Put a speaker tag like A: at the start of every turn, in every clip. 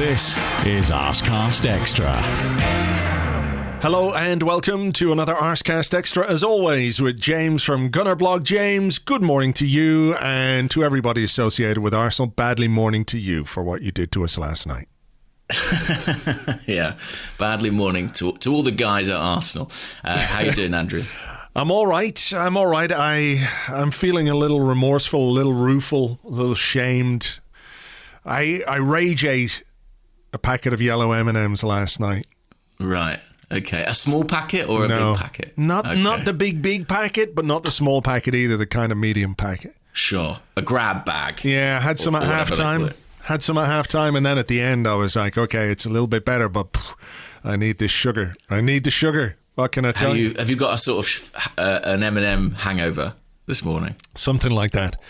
A: This is Arsecast Extra.
B: Hello and welcome to another Arsecast Extra, as always, with James from Gunnerblog. James, good morning to you and to everybody associated with Arsenal. Badly morning to you for what you did to us last night.
C: Yeah, badly morning to all the guys at Arsenal. How you doing, Andrew?
B: I'm all right. I'm feeling a little remorseful, a little rueful, a little shamed. I rage ate a packet of yellow M&Ms last night.
C: Right. Okay. A small packet or a big packet?
B: Not the big packet, but not the small packet either, the kind of medium packet.
C: Sure. A grab bag.
B: Yeah, I had some at halftime. And then at the end I was like, okay, it's a little bit better, but I need this sugar. What can I tell you?
C: Have you got a sort of an M&M hangover this morning?
B: Something like that.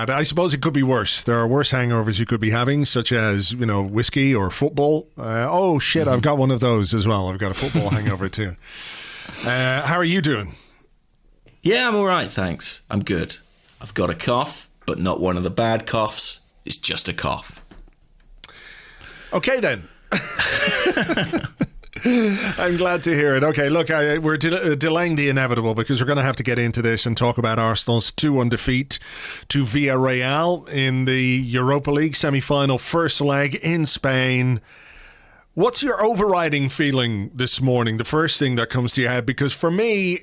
B: I suppose it could be worse. There are worse hangovers you could be having, such as, whiskey or football. I've got one of those as well. I've got a football hangover too. How are you doing?
C: Yeah, I'm all right, thanks. I'm good. I've got a cough, but not one of the bad coughs. It's just a cough.
B: Okay, then. I'm glad to hear it. Okay, look, we're delaying the inevitable because we're going to have to get into this and talk about Arsenal's 2-1 defeat to Villarreal in the Europa League semi-final first leg in Spain. What's your overriding feeling this morning? The first thing that comes to your head, because for me,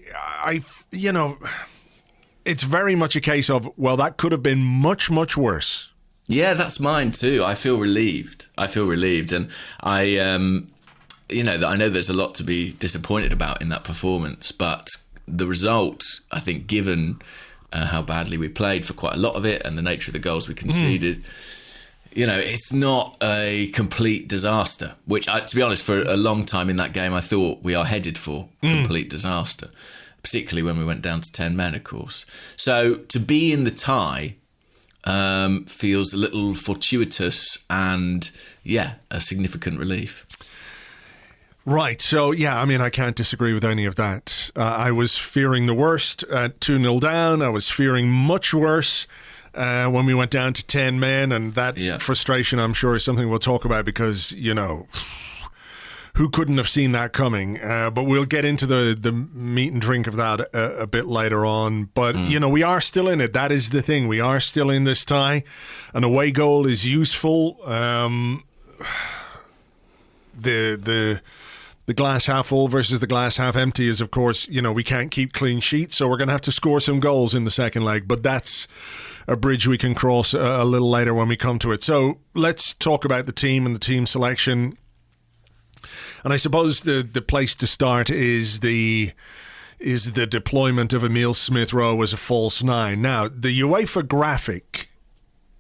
B: it's very much a case of, well, that could have been much, much worse.
C: Yeah, that's mine too. I feel relieved. And I know there's a lot to be disappointed about in that performance, but the result, I think, given how badly we played for quite a lot of it and the nature of the goals we conceded, it's not a complete disaster, which, to be honest, for a long time in that game, I thought we are headed for complete disaster, particularly when we went down to 10 men, of course. So to be in the tie feels a little fortuitous and, a significant relief.
B: Right, so I can't disagree with any of that. I was fearing the worst at 2-0 down. I was fearing much worse when we went down to 10 men, and that frustration, I'm sure, is something we'll talk about because, who couldn't have seen that coming? But we'll get into the meat and drink of that a bit later on. But, we are still in it. That is the thing. We are still in this tie. An away goal is useful. The glass half full versus the glass half empty is, of course, we can't keep clean sheets, so we're going to have to score some goals in the second leg. But that's a bridge we can cross a little later when we come to it. So let's talk about the team and the team selection. And I suppose the place to start is the deployment of Emile Smith Rowe as a false nine. Now, the UEFA graphic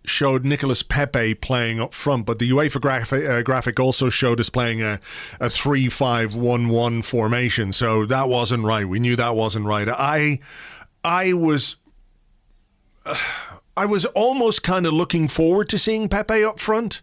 B: showed Nicolas Pepe playing up front, but the UEFA graphic also showed us playing a 3-5-1-1 formation. So that wasn't right. We knew that wasn't right. I was almost kind of looking forward to seeing Pepe up front,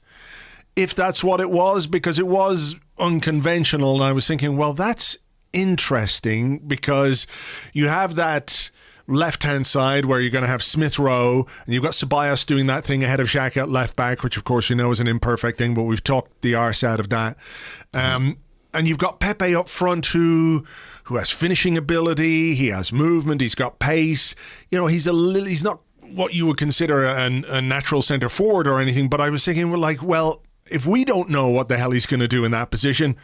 B: if that's what it was, because it was unconventional. And I was thinking, well, that's interesting because you have that left-hand side where you're going to have Smith Rowe and you've got Ceballos doing that thing ahead of Saka at left back, which of course is an imperfect thing, but we've talked the arse out of that. And you've got Pepe up front who has finishing ability, he has movement, he's got pace. He's not what you would consider a natural centre forward or anything, but I was thinking, well, if we don't know what the hell he's going to do in that position,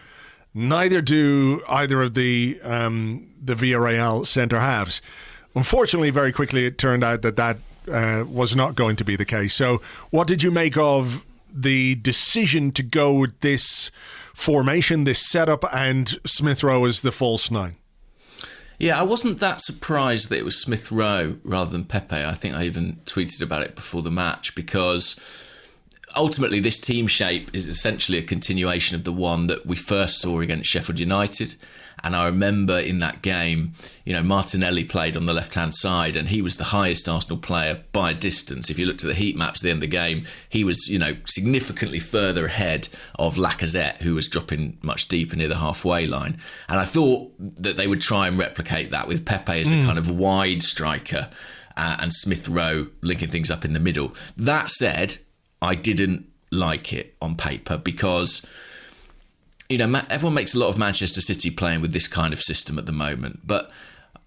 B: neither do either of the Villarreal centre halves. Unfortunately, very quickly, it turned out that was not going to be the case. So what did you make of the decision to go with this formation, this setup, and Smith Rowe as the false nine?
C: Yeah, I wasn't that surprised that it was Smith Rowe rather than Pepe. I think I even tweeted about it before the match because ultimately this team shape is essentially a continuation of the one that we first saw against Sheffield United. And I remember in that game, Martinelli played on the left-hand side and he was the highest Arsenal player by a distance. If you looked at the heat maps at the end of the game, he was, significantly further ahead of Lacazette, who was dropping much deeper near the halfway line. And I thought that they would try and replicate that with Pepe as a kind of wide striker and Smith Rowe linking things up in the middle. That said, I didn't like it on paper because, you know, everyone makes a lot of Manchester City playing with this kind of system at the moment. But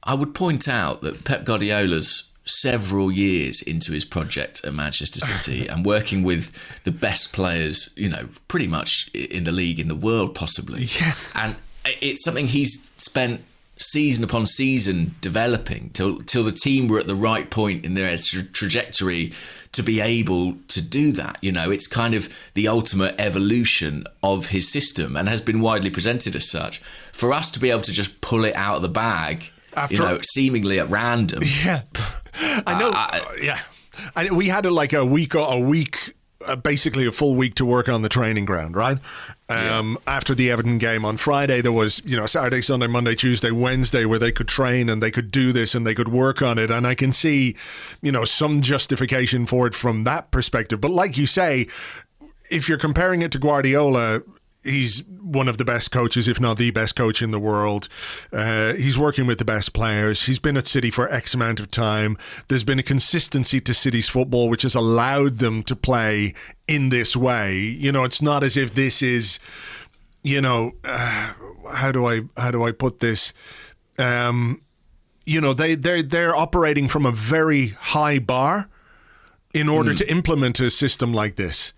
C: I would point out that Pep Guardiola's several years into his project at Manchester City and working with the best players, you know, pretty much in the league, in the world possibly.
B: Yeah.
C: And it's something he's spent season upon season developing till the team were at the right point in their trajectory to be able to do that. You know, it's kind of the ultimate evolution of his system and has been widely presented as such. For us to be able to just pull it out of the bag, seemingly at random.
B: Yeah. I know. We had basically a full week to work on the training ground, right? After the Everton game on Friday, there was, you know, Saturday, Sunday, Monday, Tuesday, Wednesday, where they could train and they could do this and they could work on it. And I can see, you know, some justification for it from that perspective. But like you say, if you're comparing it to Guardiola, he's one of the best coaches, if not the best coach in the world. He's working with the best players. He's been at City for X amount of time. There's been a consistency to City's football, which has allowed them to play in this way. You know, it's not as if this is, you know, how do I put this? You know, they're operating from a very high bar in order to implement a system like this,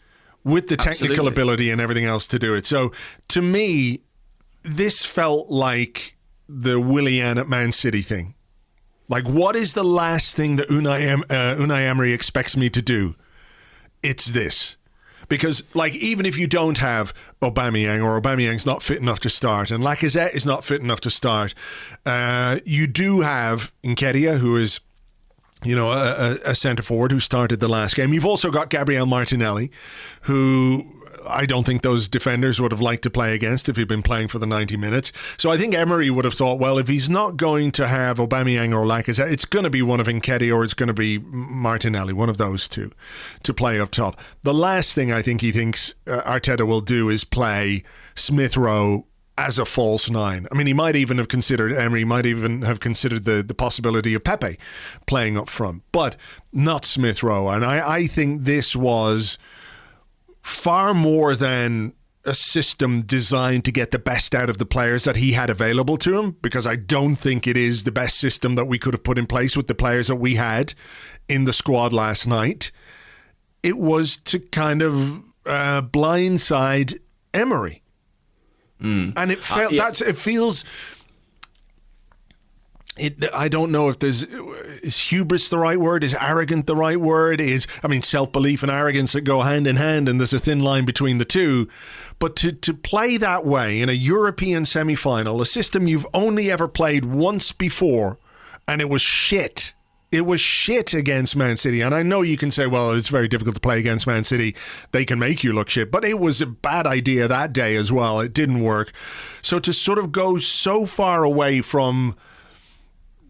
B: with the technical ability and everything else to do it. So to me, this felt like the Willian at Man City thing. Like, what is the last thing that Unai Emery expects me to do? It's this. Because, like, even if you don't have Aubameyang, or Aubameyang's not fit enough to start, and Lacazette is not fit enough to start, you do have Nketiah, who is, you know, a centre forward who started the last game. You've also got Gabriel Martinelli, who I don't think those defenders would have liked to play against if he'd been playing for the 90 minutes. So I think Emery would have thought, well, if he's not going to have Aubameyang or Lacazette, it's going to be one of Nketiah or it's going to be Martinelli, one of those two, to play up top. The last thing I think he thinks Arteta will do is play Smith Rowe as a false nine. I mean, Emery might even have considered the possibility of Pepe playing up front, but not Smith Rowe. And I think this was far more than a system designed to get the best out of the players that he had available to him, because I don't think it is the best system that we could have put in place with the players that we had in the squad last night. It was to kind of blindside Emery. And it felt it feels. I don't know if is hubris the right word? Is arrogant the right word? Self-belief and arrogance that go hand in hand, and there's a thin line between the two. But to play that way in a European semi-final, a system you've only ever played once before, and it was shit. It was shit against Man City. And I know you can say, well, it's very difficult to play against Man City. They can make you look shit. But it was a bad idea that day as well. It didn't work. So to sort of go so far away from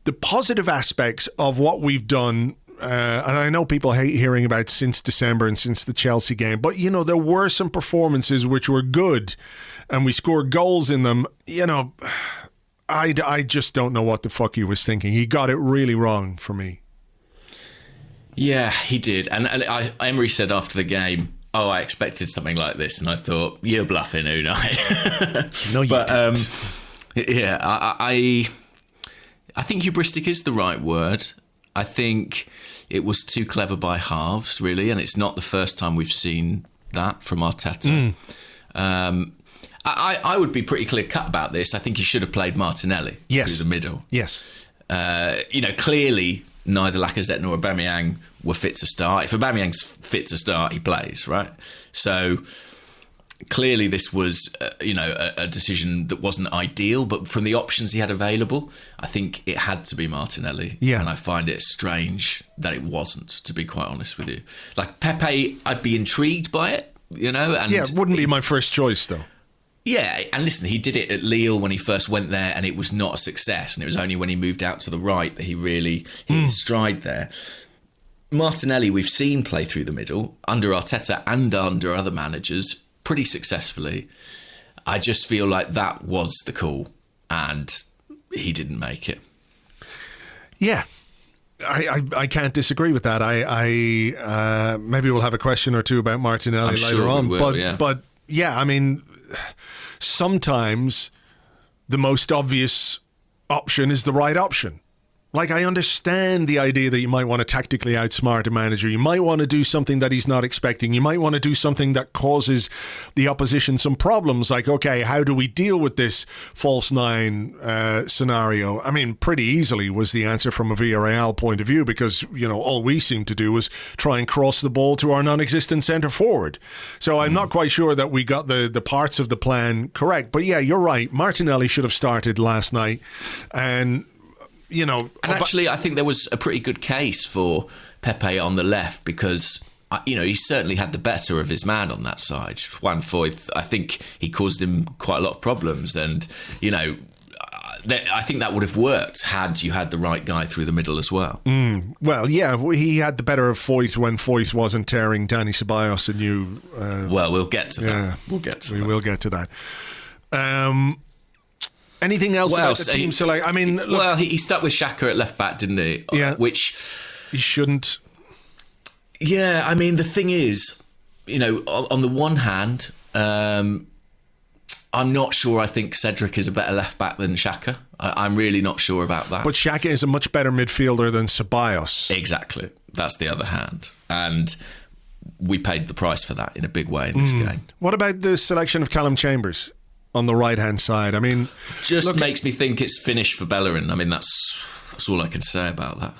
B: the positive aspects of what we've done, and I know people hate hearing about since December and since the Chelsea game, but, you know, there were some performances which were good and we scored goals in them. You know, I just don't know what the fuck he was thinking. He got it really wrong for me. Yeah,
C: he did. And Emery said after the game, I expected something like this. And I thought, you're bluffing, Unai.
B: No, you didn't.
C: Yeah, I think hubristic is the right word. I think it was too clever by halves, really. And it's not the first time we've seen that from Arteta. I would be pretty clear cut about this. I think he should have played Martinelli through the middle.
B: Yes.
C: Clearly neither Lacazette nor Aubameyang were fit to start. If Aubameyang's fit to start, he plays, right? So clearly this was, a decision that wasn't ideal, but from the options he had available, I think it had to be Martinelli.
B: Yeah.
C: And I find it strange that it wasn't, to be quite honest with you. Like Pepe, I'd be intrigued by it, and
B: it wouldn't be my first choice, though.
C: Yeah, and listen, he did it at Lille when he first went there, and it was not a success. And it was only when he moved out to the right that he really hit his stride there. Martinelli, we've seen play through the middle under Arteta and under other managers pretty successfully. I just feel like that was the call, and he didn't make it.
B: Yeah. I can't disagree with that. I maybe we'll have a question or two about Martinelli later on. But yeah, I mean, sometimes the most obvious option is the right option. Like, I understand the idea that you might want to tactically outsmart a manager. You might want to do something that he's not expecting. You might want to do something that causes the opposition some problems. Like, okay, how do we deal with this false nine scenario? I mean, pretty easily was the answer from a Villarreal point of view, because, you know, all we seemed to do was try and cross the ball to our non-existent centre forward. So I'm not quite sure that we got the parts of the plan correct. But yeah, you're right. Martinelli should have started last night. And you know,
C: and actually, I think there was a pretty good case for Pepe on the left, because, you know, he certainly had the better of his man on that side. Juan Foyth, I think he caused him quite a lot of problems, and, you know, I think that would have worked had you had the right guy through the middle as well.
B: Well, yeah, he had the better of Foyth when Foyth wasn't tearing Dani Ceballos and you.
C: Well, we'll get to that.
B: We will get to that. Anything else about the team select? I mean, look,
C: he stuck with Xhaka at left back, didn't he?
B: Yeah,
C: which
B: he shouldn't.
C: Yeah, I mean, the thing is, you know, on the one hand, I'm not sure. I think Cedric is a better left back than Xhaka. I'm really not sure about that.
B: But Xhaka is a much better midfielder than Ceballos.
C: Exactly. That's the other hand, and we paid the price for that in a big way in this game. What
B: about the selection of Callum Chambers on the right-hand side? I mean,
C: just makes me think it's finished for Bellerin. I mean, that's all I can say about that.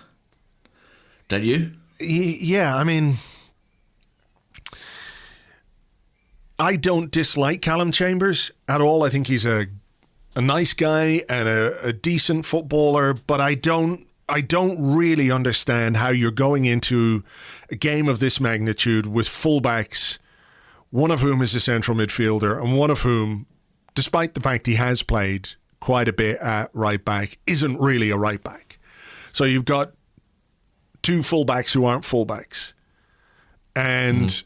C: Don't you?
B: Yeah, I mean, I don't dislike Callum Chambers at all. I think he's a nice guy and a decent footballer, but I don't really understand how you're going into a game of this magnitude with fullbacks, one of whom is a central midfielder and one of whom, despite the fact he has played quite a bit at right back, isn't really a right back. So you've got two fullbacks who aren't fullbacks. And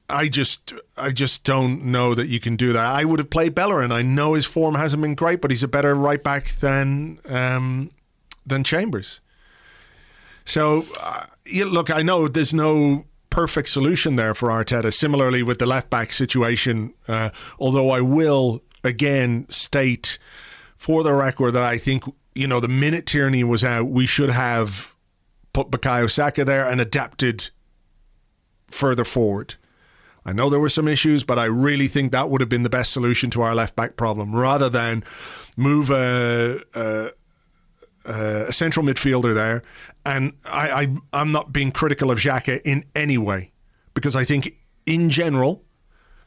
B: I just don't know that you can do that. I would have played Bellerin. I know his form hasn't been great, but he's a better right back than Chambers. So, look, I know there's no perfect solution there for Arteta. Similarly with the left back situation, although I will again state for the record that I think, you know, the minute Tierney was out, we should have put Bukayo Saka there and adapted further forward. I know there were some issues, but I really think that would have been the best solution to our left back problem, rather than move a central midfielder there. And I'm not being critical of Xhaka in any way, because I think in general,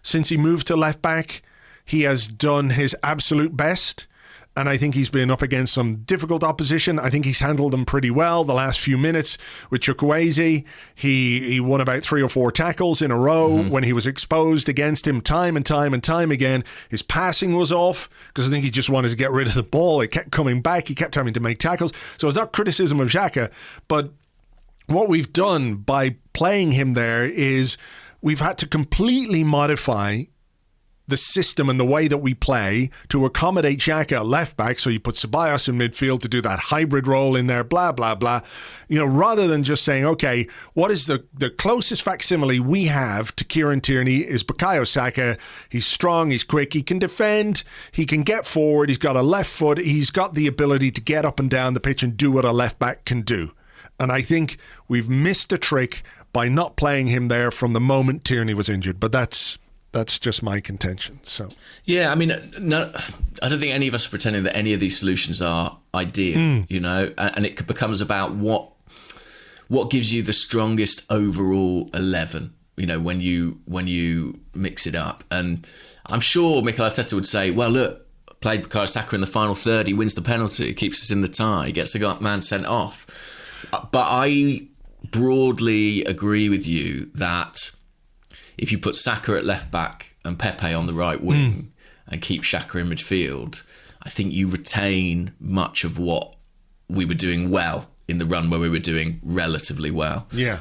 B: since he moved to left back, he has done his absolute best. And I think he's been up against some difficult opposition. I think he's handled them pretty well. The last few minutes with Chukwueze, he won about 3 or 4 tackles in a row when he was exposed against him time and time and time again. His passing was off because I think he just wanted to get rid of the ball. It kept coming back. He kept having to make tackles. So it's not criticism of Xhaka, but what we've done by playing him there is we've had to completely modify the system and the way that we play to accommodate Xhaka at left back. So you put Ceballos in midfield to do that hybrid role in there, blah, blah, blah. You know, rather than just saying, okay, what is the closest facsimile we have to Kieran Tierney is Bukayo Saka. He's strong, he's quick, he can defend, he can get forward, he's got a left foot, he's got the ability to get up and down the pitch and do what a left back can do. And I think we've missed a trick by not playing him there from the moment Tierney was injured. But that's just my contention. So
C: yeah, I mean, no, I don't think any of us are pretending that any of these solutions are ideal, you know, and it becomes about what gives you the strongest overall 11, you know, when you mix it up. And I'm sure Mikel Arteta would say, well, look, played Bukayo Saka in the final third, he wins the penalty, keeps us in the tie, he gets a man sent off. But I broadly agree with you that if you put Saka at left back and Pepe on the right wing and keep Xhaka in midfield, I think you retain much of what we were doing well in the run where we were doing relatively well.
B: Yeah.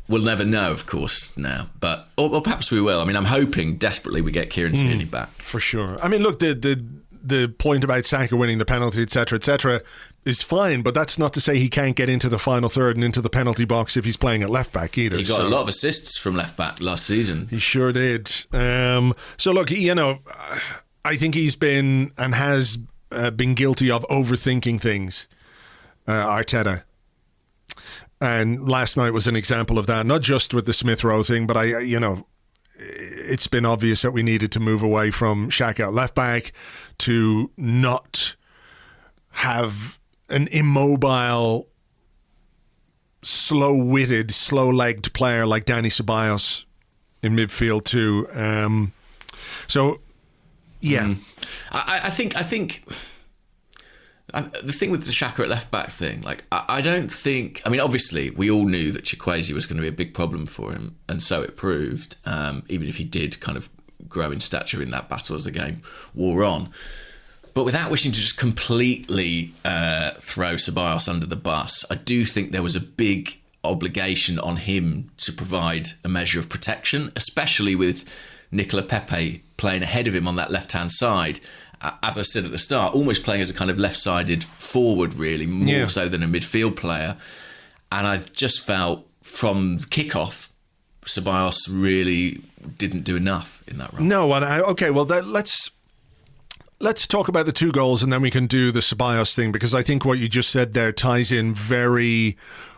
C: We'll never know, of course, now, or perhaps we will. I mean, I'm hoping desperately we get Kieran Tierney back.
B: For sure. I mean, look, the the point about Saka winning the penalty, etc., is fine, but that's not to say he can't get into the final third and into the penalty box if he's playing at left back either.
C: He got a lot of assists from left back last season.
B: He sure did. So look, I think he's been and has been guilty of overthinking things, Arteta. And last night was an example of that, not just with the Smith Rowe thing, but it's been obvious that we needed to move away from Xhaka at left back to not have an immobile, slow-witted, slow-legged player like Dani Ceballos in midfield too.
C: I think the thing with the Xhaka at left back thing, I don't think. I mean, obviously, we all knew that Chukwueze was going to be a big problem for him, and so it proved. Even if he did kind of grow in stature in that battle as the game wore on. But without wishing to just completely throw Ceballos under the bus, I do think there was a big obligation on him to provide a measure of protection, especially with Nicolas Pepe playing ahead of him on that left-hand side. As I said at the start, almost playing as a kind of left-sided forward, really, more so than a midfield player. And I just felt from kickoff, Ceballos really didn't do enough in that role.
B: No, let's talk about the two goals and then we can do the Ceballos thing, because I think what you just said there ties in very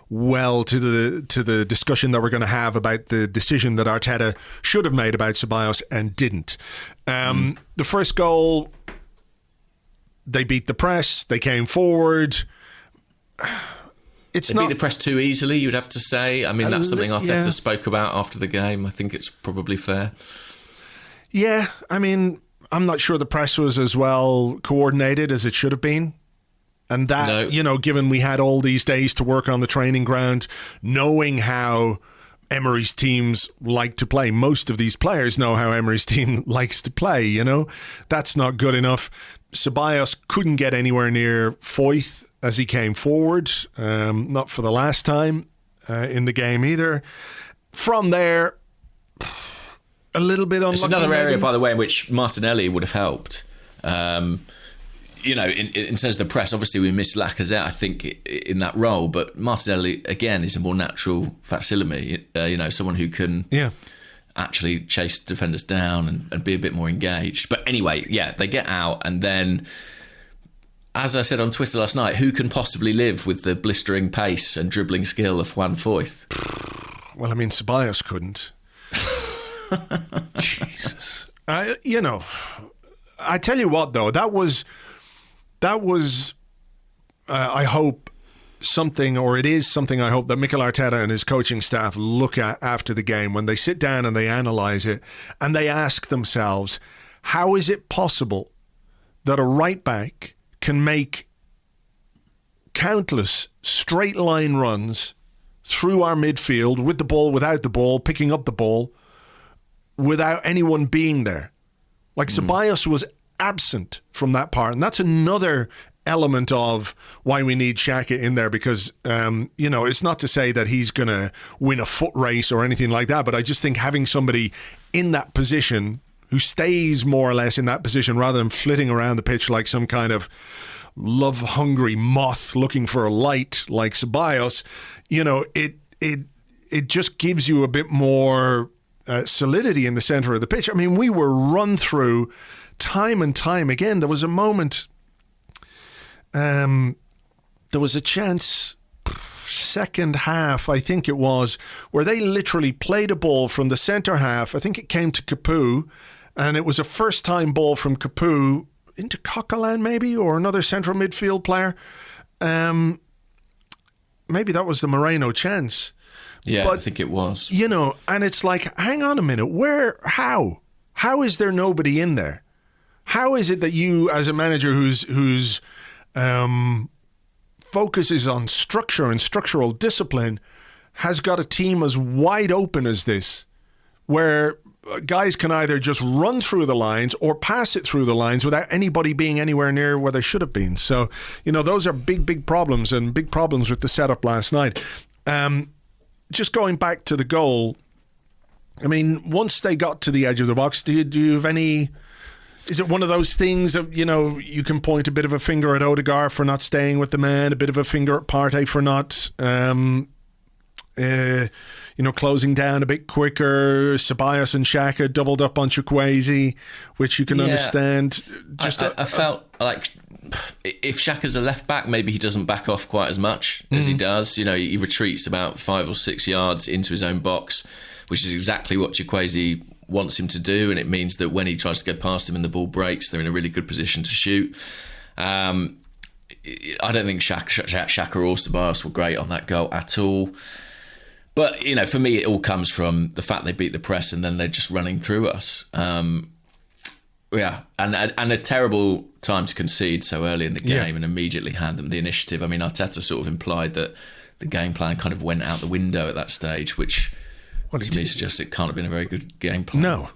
B: well to the discussion that we're going to have about the decision that Arteta should have made about Ceballos and didn't. The first goal, they beat the press, they came forward. They beat the press too easily, you'd have to say. I mean, that's something Arteta spoke about after the game. I think it's probably fair. Yeah, I mean, I'm not sure the press was as well coordinated as it should have been. And that, given we had all these days to work on the training ground, knowing how Emery's teams like to play. Most of these players know how Emery's team likes to play, That's not good enough. Ceballos couldn't get anywhere near Foyth as he came forward, not for the last time in the game either. From there, a little bit unlucky. It's
C: another area, by the way, in which Martinelli would have helped. In terms of the press, obviously we missed Lacazette, I think, in that role. But Martinelli, again, is a more natural facsimile. Someone who can actually chase defenders down and be a bit more engaged. But anyway, they get out. And then, as I said on Twitter last night, who can possibly live with the blistering pace and dribbling skill of Juan Foyth?
B: Well, I mean, Ceballos couldn't. Jesus. I tell you what, though, that was I hope something, or it is something I hope that Mikel Arteta and his coaching staff look at after the game when they sit down and they analyse it and they ask themselves, how is it possible that a right back can make countless straight line runs through our midfield with the ball, without the ball, picking up the ball, without anyone being there? Like Ceballos was absent from that part, and that's another element of why we need Xhaka in there, because it's not to say that he's going to win a foot race or anything like that, but I just think having somebody in that position who stays more or less in that position rather than flitting around the pitch like some kind love-hungry moth looking for a light like Ceballos, it just gives you a bit more solidity in the centre of the pitch. I mean, we were run through time and time again. There was a moment, there was a chance, second half, I think it was, where they literally played a ball from the centre half. I think it came to Capoue, and it was a first-time ball from Capoue into Coquelin maybe, or another central midfield player. Maybe that was the Moreno chance.
C: Yeah, but, I think it was.
B: And it's like, hang on a minute, how is there nobody in there? How is it that you, as a manager whose focus is on structure and structural discipline, has got a team as wide open as this, where guys can either just run through the lines or pass it through the lines without anybody being anywhere near where they should have been? So, those are big problems, and big problems with the setup last night. Just going back to the goal, I mean, once they got to the edge of the box, do you have any Is it one of those things of, you can point a bit of a finger at Odegaard for not staying with the man, a bit of a finger at Partey for not, closing down a bit quicker. Ceballos and Xhaka doubled up on Chukwueze, which you can understand.
C: I felt like if Xhaka's a left back, maybe he doesn't back off quite as much as he does. He retreats about 5 or 6 yards into his own box, which is exactly what Chukwueze wants him to do, and it means that when he tries to go past him and the ball breaks, they're in a really good position to shoot. I don't think Xhaka or Ceballos were great on that goal at all. But, for me, it all comes from the fact they beat the press and then they're just running through us. And a terrible time to concede so early in the game and immediately hand them the initiative. I mean, Arteta sort of implied that the game plan kind of went out the window at that stage, which to me suggests it can't have been a very good game plan.
B: No.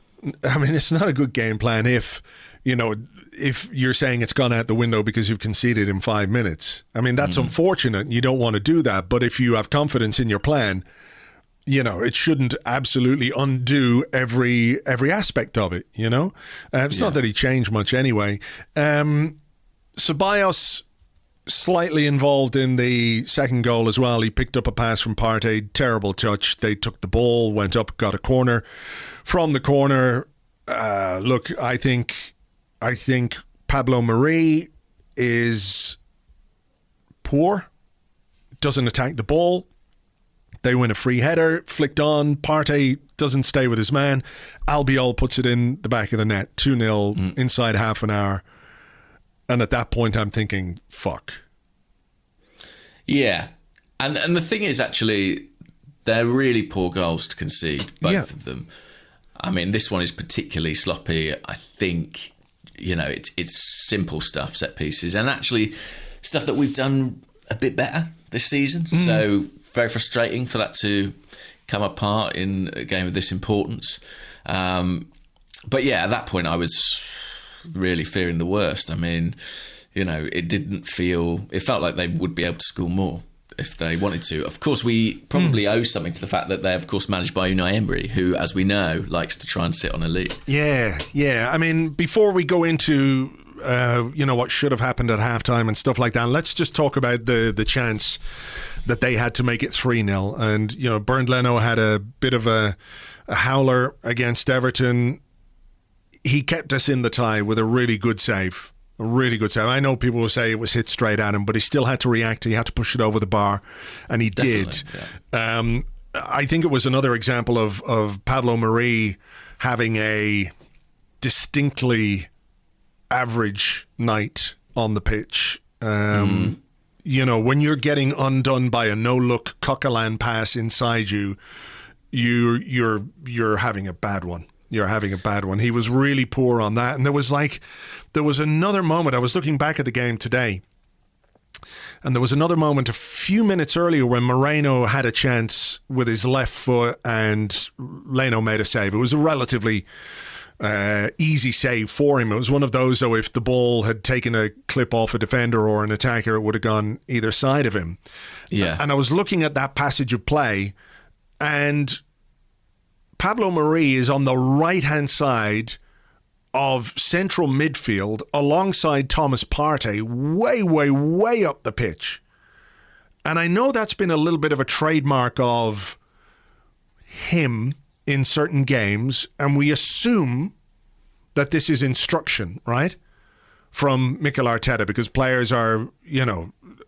B: I mean, it's not a good game plan if you're saying it's gone out the window because you've conceded in 5 minutes. I mean, that's unfortunate. You don't want to do that. But if you have confidence in your plan, it shouldn't absolutely undo every aspect of it, It's not that he changed much anyway. Ceballos slightly involved in the second goal as well. He picked up a pass from Partey, terrible touch. They took the ball, went up, got a corner. From the corner, look, I think Pablo Mari is poor, doesn't attack the ball. They win a free header, flicked on. Partey doesn't stay with his man. Albiol puts it in the back of the net, 2-0 inside half an hour. And at that point, I'm thinking, fuck.
C: Yeah. And the thing is, actually, they're really poor goals to concede, both of them. I mean, this one is particularly sloppy. I think, it's simple stuff, set pieces, and actually stuff that we've done a bit better this season. So very frustrating for that to come apart in a game of this importance. But yeah, at that point, I was really fearing the worst. I mean, it felt like they would be able to score more if they wanted to. Of course, we probably owe something to the fact that they're, of course, managed by Unai Emery, who, as we know, likes to try and sit on a lead. Yeah.
B: I mean, before we go into, what should have happened at halftime and stuff like that, let's just talk about the chance that they had to make it 3-0. And, Bernd Leno had a bit of a howler against Everton. He kept us in the tie with a really good save. A really good save. I know people will say it was hit straight at him, but he still had to react. He had to push it over the bar, and he did. Yeah. I think it was another example of Pablo Mari having a distinctly average night on the pitch. When you're getting undone by a no-look Coquelin pass inside you, you're having a bad one. You're having a bad one. He was really poor on that. And there was another moment. I was looking back at the game today, and there was another moment a few minutes earlier when Moreno had a chance with his left foot and Leno made a save. It was a relatively easy save for him. It was one of those, though, if the ball had taken a clip off a defender or an attacker, it would have gone either side of him. Yeah. And I was looking at that passage of play, and Pablo Mari is on the right-hand side of central midfield alongside Thomas Partey, way, way, way up the pitch. And I know that's been a little bit of a trademark of him in certain games, and we assume that this is instruction, right, from Mikel Arteta, because players are,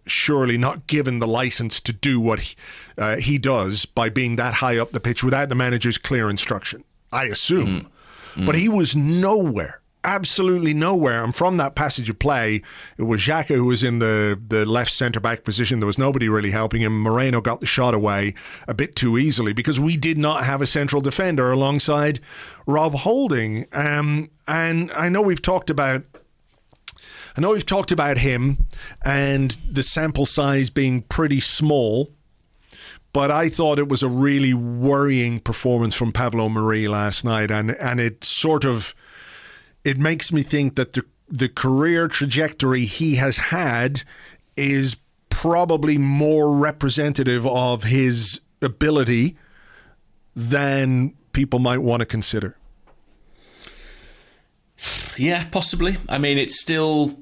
B: surely not given the license to do what he does by being that high up the pitch without the manager's clear instruction, I assume. But he was nowhere, absolutely nowhere. And from that passage of play, it was Xhaka who was in the left centre-back position. There was nobody really helping him. Moreno got the shot away a bit too easily because we did not have a central defender alongside Rob Holding. And I know we've talked about him and the sample size being pretty small, but I thought it was a really worrying performance from Pablo Mari last night, and it makes me think that the career trajectory he has had is probably more representative of his ability than people might want to consider.
C: Yeah, possibly. I mean, it's still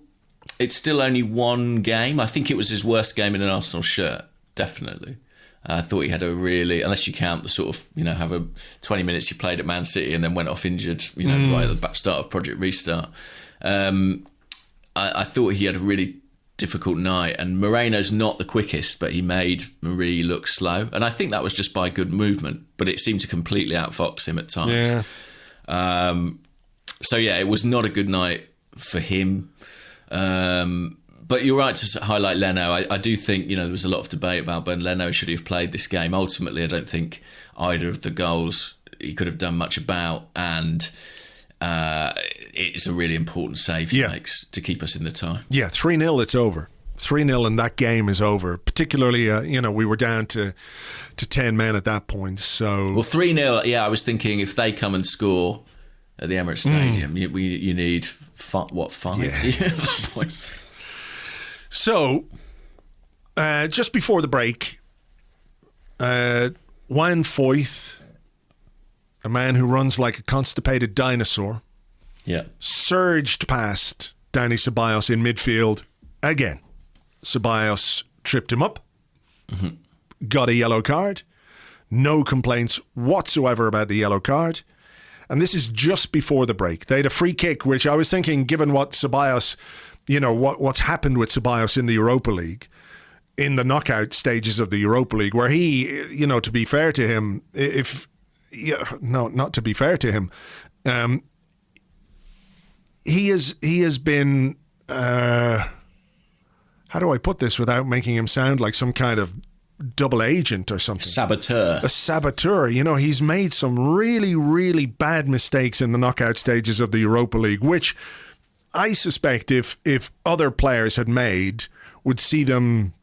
C: only one game. I think it was his worst game in an Arsenal shirt, definitely. I thought he had a really, unless you count the sort of, have a 20 minutes he played at Man City and then went off injured, right at the start of Project Restart. I thought he had a really difficult night, and Moreno's not the quickest, but he made Marie look slow, and I think that was just by good movement, but it seemed to completely outfox him at times. So yeah, it was not a good night for him. But you're right to highlight Leno. I do think, there was a lot of debate about when Leno should have played this game. Ultimately, I don't think either of the goals he could have done much about, and it's a really important save he makes to keep us in the tie. Yeah,
B: 3-0, it's over. 3-0 and that game is over. Particularly, we were down to 10 men at that point. So,
C: well, 3-0, I was thinking if they come and score at the Emirates Stadium, you need, five points.
B: So, just before the break, Juan Foyth, a man who runs like a constipated dinosaur, surged past Dani Ceballos in midfield again. Ceballos tripped him up, got a yellow card, no complaints whatsoever about the yellow card. And this is just before the break. They had a free kick, which I was thinking, given what Ceballos, what's happened with Ceballos in the Europa League, in the knockout stages of the Europa League, where he, to be fair to him, not to be fair to him, he has been, how do I put this without making him sound like some kind of double agent or something?
C: A
B: saboteur. He's made some really, really bad mistakes in the knockout stages of the Europa League, which I suspect if other players had made, would see them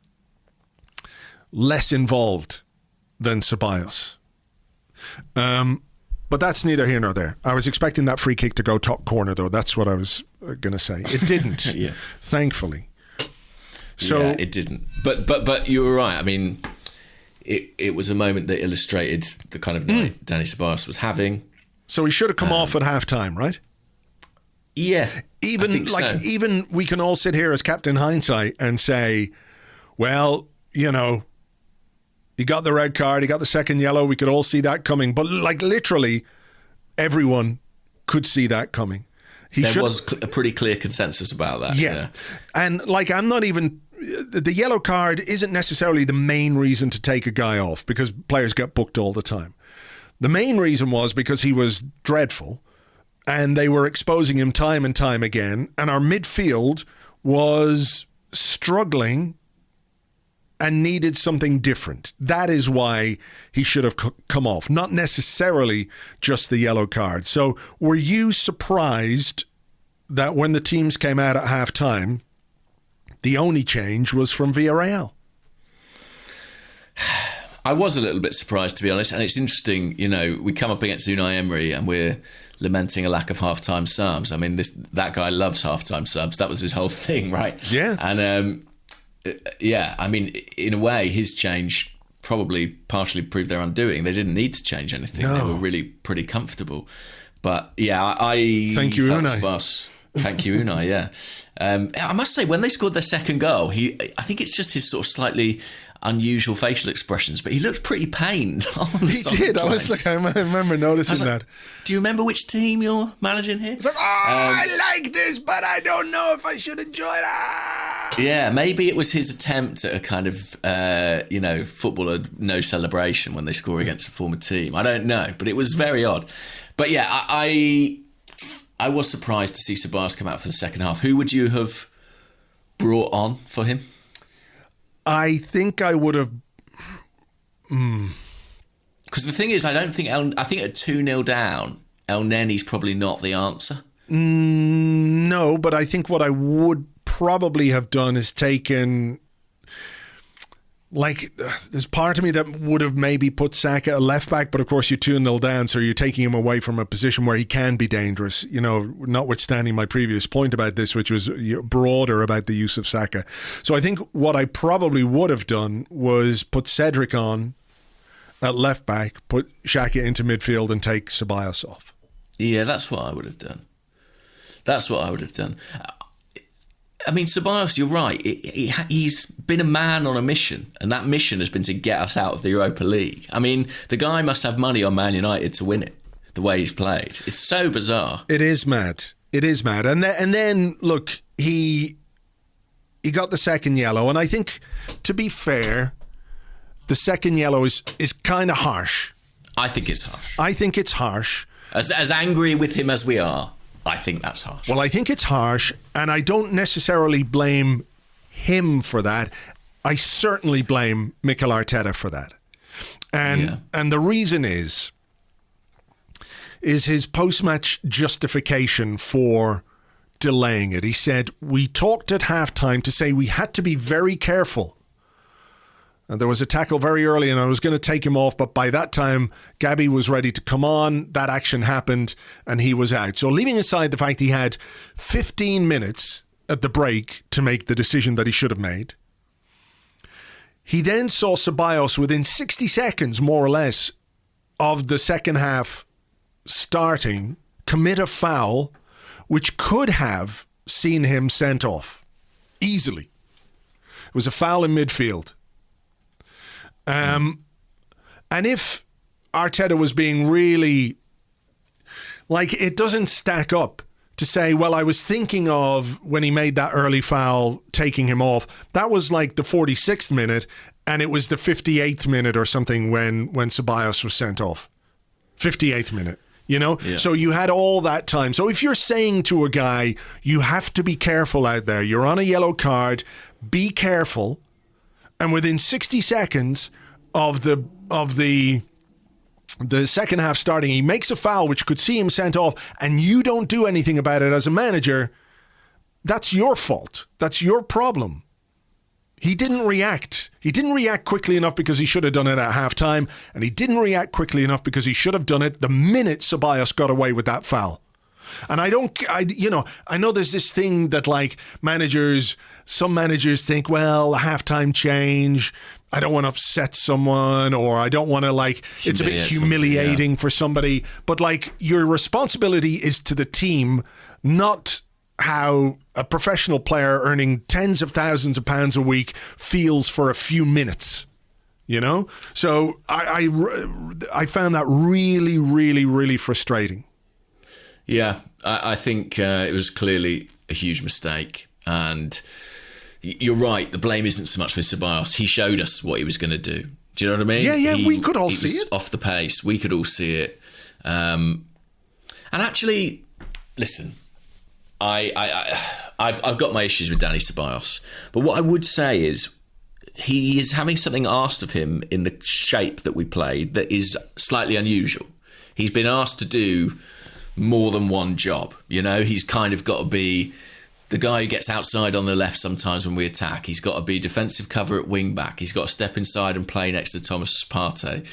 B: less involved than Ceballos. But that's neither here nor there. I was expecting that free kick to go top corner, though. That's what I was going to say. It didn't, thankfully. So
C: it didn't. But you were right. I mean, it was a moment that illustrated the kind of night Dani Ceballos was having.
B: So he should have come off at half-time, right?
C: Yeah.
B: Even we can all sit here as Captain Hindsight and say, well, he got the red card, he got the second yellow, we could all see that coming. But literally everyone could see that coming.
C: There was a pretty clear consensus about that.
B: Yeah. And I'm not even, the yellow card isn't necessarily the main reason to take a guy off, because players get booked all the time. The main reason was because he was dreadful and they were exposing him time and time again, and our midfield was struggling and needed something different. That is why he should have come off, not necessarily just the yellow card. So were you surprised that when the teams came out at half-time, the only change was from Villarreal?
C: I was a little bit surprised, to be honest. And it's interesting, we come up against Unai Emery and we're lamenting a lack of half-time subs. I mean, that guy loves half-time subs. That was his whole thing, right?
B: Yeah.
C: And I mean, in a way, his change probably partially proved their undoing. They didn't need to change anything. No. They were really pretty comfortable. But I
B: thank you, Unai.
C: Thank you, Unai. Yeah, I must say, when they scored their second goal, I think it's just his sort of slightly unusual facial expressions, but he looked pretty pained.
B: He did. I remember noticing that.
C: Do you remember which team you're managing here?
B: It's like, I like this, but I don't know if I should enjoy that.
C: Yeah, maybe it was his attempt at a kind of, footballer no celebration when they score against a former team. I don't know, but it was very odd. But yeah, I was surprised to see Ceballos come out for the second half. Who would you have brought on for him?
B: I think I would have.
C: Because the thing is, I think at 2-0 down, El Neni's probably not the answer.
B: No, but I think what I would probably have done is taken. There's part of me that would have maybe put Saka at left back, but of course you're 2-0 down, so you're taking him away from a position where he can be dangerous, notwithstanding my previous point about this, which was broader about the use of Saka. So I think what I probably would have done was put Cedric on at left back, put Xhaka into midfield and take Ceballos off.
C: Yeah, that's what I would have done. That's what I would have done. I mean, Ceballos, you're right. He's been a man on a mission, and that mission has been to get us out of the Europa League. I mean, the guy must have money on Man United to win it, the way he's played. It's so bizarre.
B: It is mad. It is mad. And then look, he got the second yellow, and I think, to be fair, the second yellow is kind of harsh.
C: I think it's harsh.
B: I think it's harsh.
C: As angry with him as we are, I think that's harsh.
B: Well, I think it's harsh, and I don't necessarily blame him for that. I certainly blame Mikel Arteta for that. And the reason is his post-match justification for delaying it. He said, we talked at halftime to say we had to be very careful. And there was a tackle very early and I was going to take him off, but by that time, Gabby was ready to come on. That action happened and he was out. So leaving aside the fact he had 15 minutes at the break to make the decision that he should have made, he then saw Ceballos within 60 seconds, more or less, of the second half starting, commit a foul which could have seen him sent off easily. It was a foul in midfield. And if Arteta was being really, like, it doesn't stack up to say, well, I was thinking of when he made that early foul, taking him off. That was like the 46th minute, and it was the 58th minute or something when Ceballos was sent off. 58th minute, you know? Yeah. So you had all that time. So if you're saying to a guy, you have to be careful out there, you're on a yellow card, be careful. And within 60 seconds of the second half starting, he makes a foul which could see him sent off, and you don't do anything about it as a manager. That's your fault. That's your problem. He didn't react. He didn't react quickly enough because he should have done it at halftime, and he didn't react quickly enough because he should have done it the minute Ceballos got away with that foul. And I know there's this thing that, like, some managers think, well, a halftime change, I don't want to upset someone, or I don't want to, like, it's a bit humiliating for somebody. But, like, your responsibility is to the team, not how a professional player earning tens of thousands of pounds a week feels for a few minutes, you know? So I found that really, really, really frustrating.
C: Yeah, I think it was clearly a huge mistake. And you're right, the blame isn't so much with Ceballos. He showed us what he was going to do. Do you know what I mean?
B: Yeah, we could all see it.
C: Off the pace, we could all see it. And actually, listen, I've got my issues with Dani Ceballos. But what I would say is he is having something asked of him in the shape that we played that is slightly unusual. He's been asked to do more than one job. You know, he's kind of got to be the guy who gets outside on the left sometimes when we attack. He's got to be defensive cover at wing back. He's got to step inside and play next to Thomas Partey.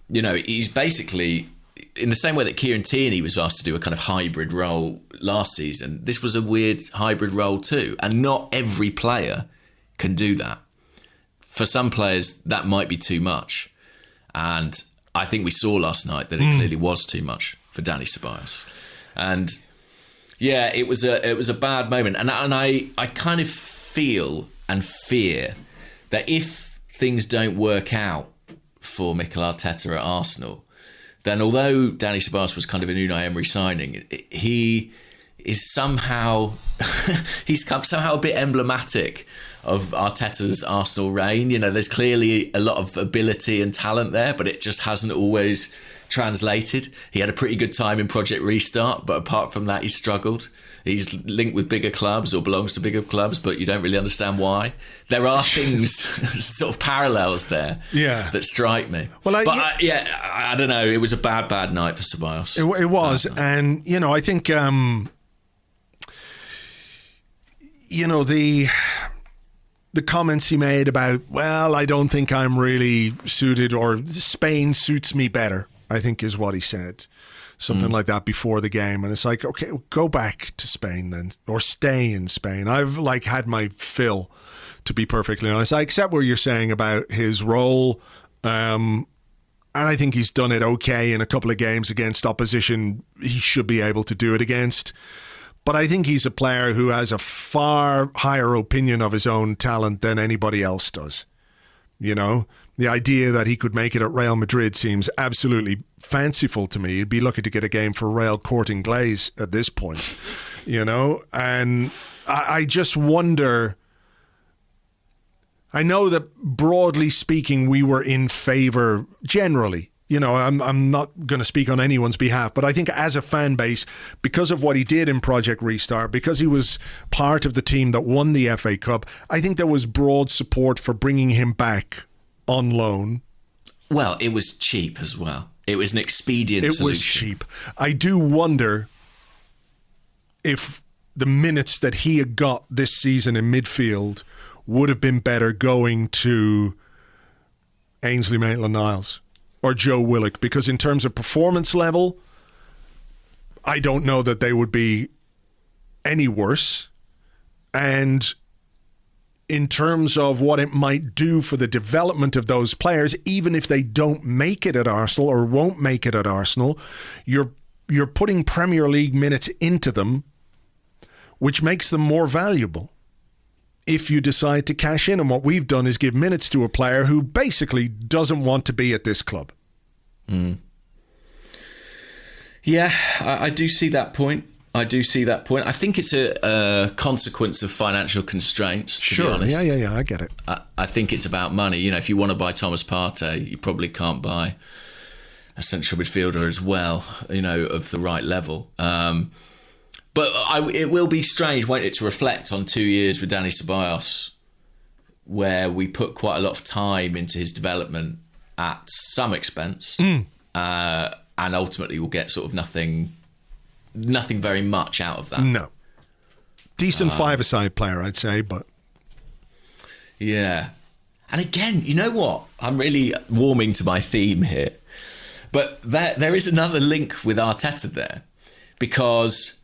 C: You know, he's basically, in the same way that Kieran Tierney was asked to do a kind of hybrid role last season, this was a weird hybrid role too. And not every player can do that. For some players, that might be too much. And I think we saw last night that it clearly was too much for Dani Ceballos. And yeah, it was a bad moment. And I kind of feel and fear that if things don't work out for Mikel Arteta at Arsenal, then although Dani Ceballos was kind of an Unai Emery signing, he is somehow he's somehow a bit emblematic of Arteta's Arsenal reign. You know, there's clearly a lot of ability and talent there, but it just hasn't always translated. He had a pretty good time in Project Restart, but apart from that, he struggled. He's linked with bigger clubs or belongs to bigger clubs, but you don't really understand why. There are things, sort of parallels there, that strike me. Well, I don't know. It was a bad night for Ceballos.
B: It was, and you know, I think the comments he made about, well, I don't think I'm really suited, or Spain suits me better, I think is what he said. Something like that before the game. And it's like, okay, go back to Spain then, or stay in Spain. I've had my fill, to be perfectly honest. I accept what you're saying about his role. And I think he's done it okay in a couple of games against opposition he should be able to do it against. But I think he's a player who has a far higher opinion of his own talent than anybody else does. You know, the idea that he could make it at Real Madrid seems absolutely fanciful to me. He'd be lucky to get a game for Real Corte Inglés at this point, you know. And I just wonder. I know that broadly speaking, we were in favour generally. You know, I'm not going to speak on anyone's behalf, but I think as a fan base, because of what he did in Project Restart, because he was part of the team that won the FA Cup, I think there was broad support for bringing him back on loan.
C: Well, it was cheap as well. It was an expedient solution.
B: It was cheap. I do wonder if the minutes that he had got this season in midfield would have been better going to Ainsley Maitland-Niles or Joe Willock, because in terms of performance level, I don't know that they would be any worse. And in terms of what it might do for the development of those players, even if they don't make it at Arsenal or won't make it at Arsenal, you're putting Premier League minutes into them, which makes them more valuable if you decide to cash in. And what we've done is give minutes to a player who basically doesn't want to be at this club.
C: Yeah, I do see that point. I think it's a consequence of financial constraints, to be honest.
B: Yeah, I get it.
C: I think it's about money. You know, if you want to buy Thomas Partey, you probably can't buy a central midfielder as well, you know, of the right level. But it will be strange, won't it, to reflect on 2 years with Dani Ceballos, where we put quite a lot of time into his development at some expense, and ultimately we'll get sort of nothing very much out of that.
B: No. Decent five-a-side player, I'd say, but...
C: Yeah. And again, you know what? I'm really warming to my theme here. But there is another link with Arteta there, because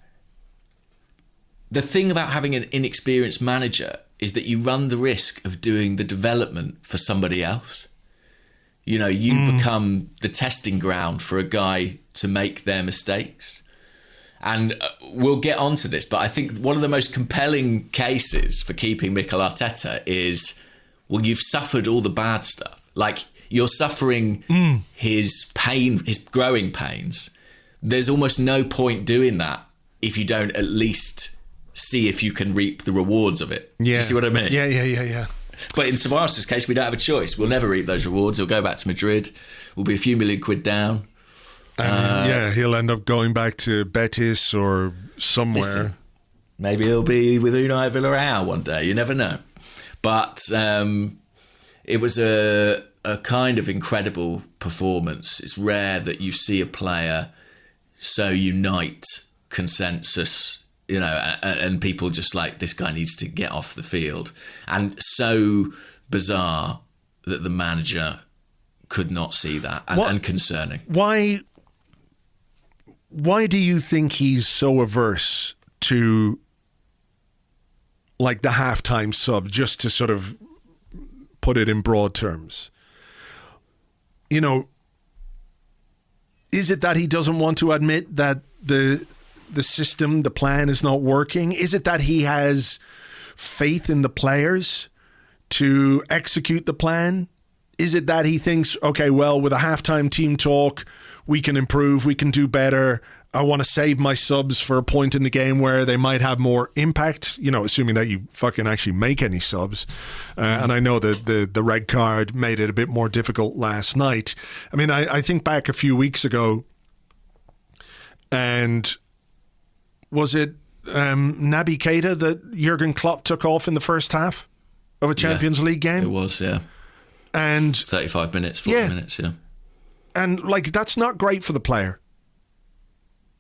C: the thing about having an inexperienced manager is that you run the risk of doing the development for somebody else. You know, you become the testing ground for a guy to make their mistakes. And we'll get onto this, but I think one of the most compelling cases for keeping Mikel Arteta is, well, you've suffered all the bad stuff. Like, you're suffering his pain, his growing pains. There's almost no point doing that if you don't at least see if you can reap the rewards of it.
B: Yeah.
C: Do you see what I mean?
B: Yeah.
C: But in Ceballos' case, we don't have a choice. We'll never reap those rewards. He'll go back to Madrid. We'll be a few million quid down.
B: He'll end up going back to Betis or somewhere.
C: Listen, maybe he'll be with Unai Villarreal one day. You never know. But it was a kind of incredible performance. It's rare that you see a player so unite consensus, you know, and people just like, this guy needs to get off the field. And so bizarre that the manager could not see that, and concerning.
B: Why do you think he's so averse to, like, the halftime sub, just to sort of put it in broad terms? You know, is it that he doesn't want to admit that the system, the plan is not working? Is it that he has faith in the players to execute the plan? Is it that he thinks, okay, well, with a halftime team talk, we can improve, we can do better. I want to save my subs for a point in the game where they might have more impact, you know, assuming that you fucking actually make any subs. And I know that the red card made it a bit more difficult last night. I mean, I think back a few weeks ago, and was it Naby Keita that Jurgen Klopp took off in the first half of a Champions League game?
C: It was, yeah.
B: And
C: 35 minutes, 40 minutes, yeah.
B: And, like, that's not great for the player.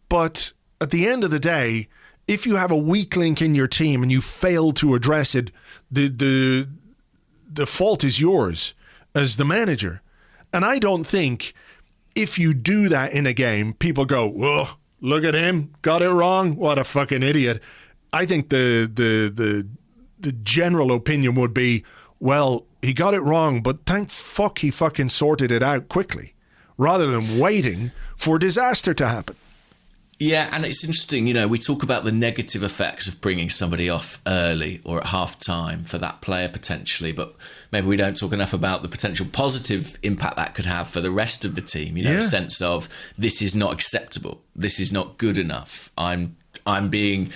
B: But at the end of the day, if you have a weak link in your team and you fail to address it, the fault is yours as the manager. And I don't think if you do that in a game, people go, whoa, look at him, got it wrong, what a fucking idiot. I think the general opinion would be, well, he got it wrong, but thank fuck he fucking sorted it out quickly, rather than waiting for disaster to happen.
C: Yeah, and it's interesting, we talk about the negative effects of bringing somebody off early or at half time for that player potentially, but maybe we don't talk enough about the potential positive impact that could have for the rest of the team. A sense of this is not acceptable, this is not good enough. I'm being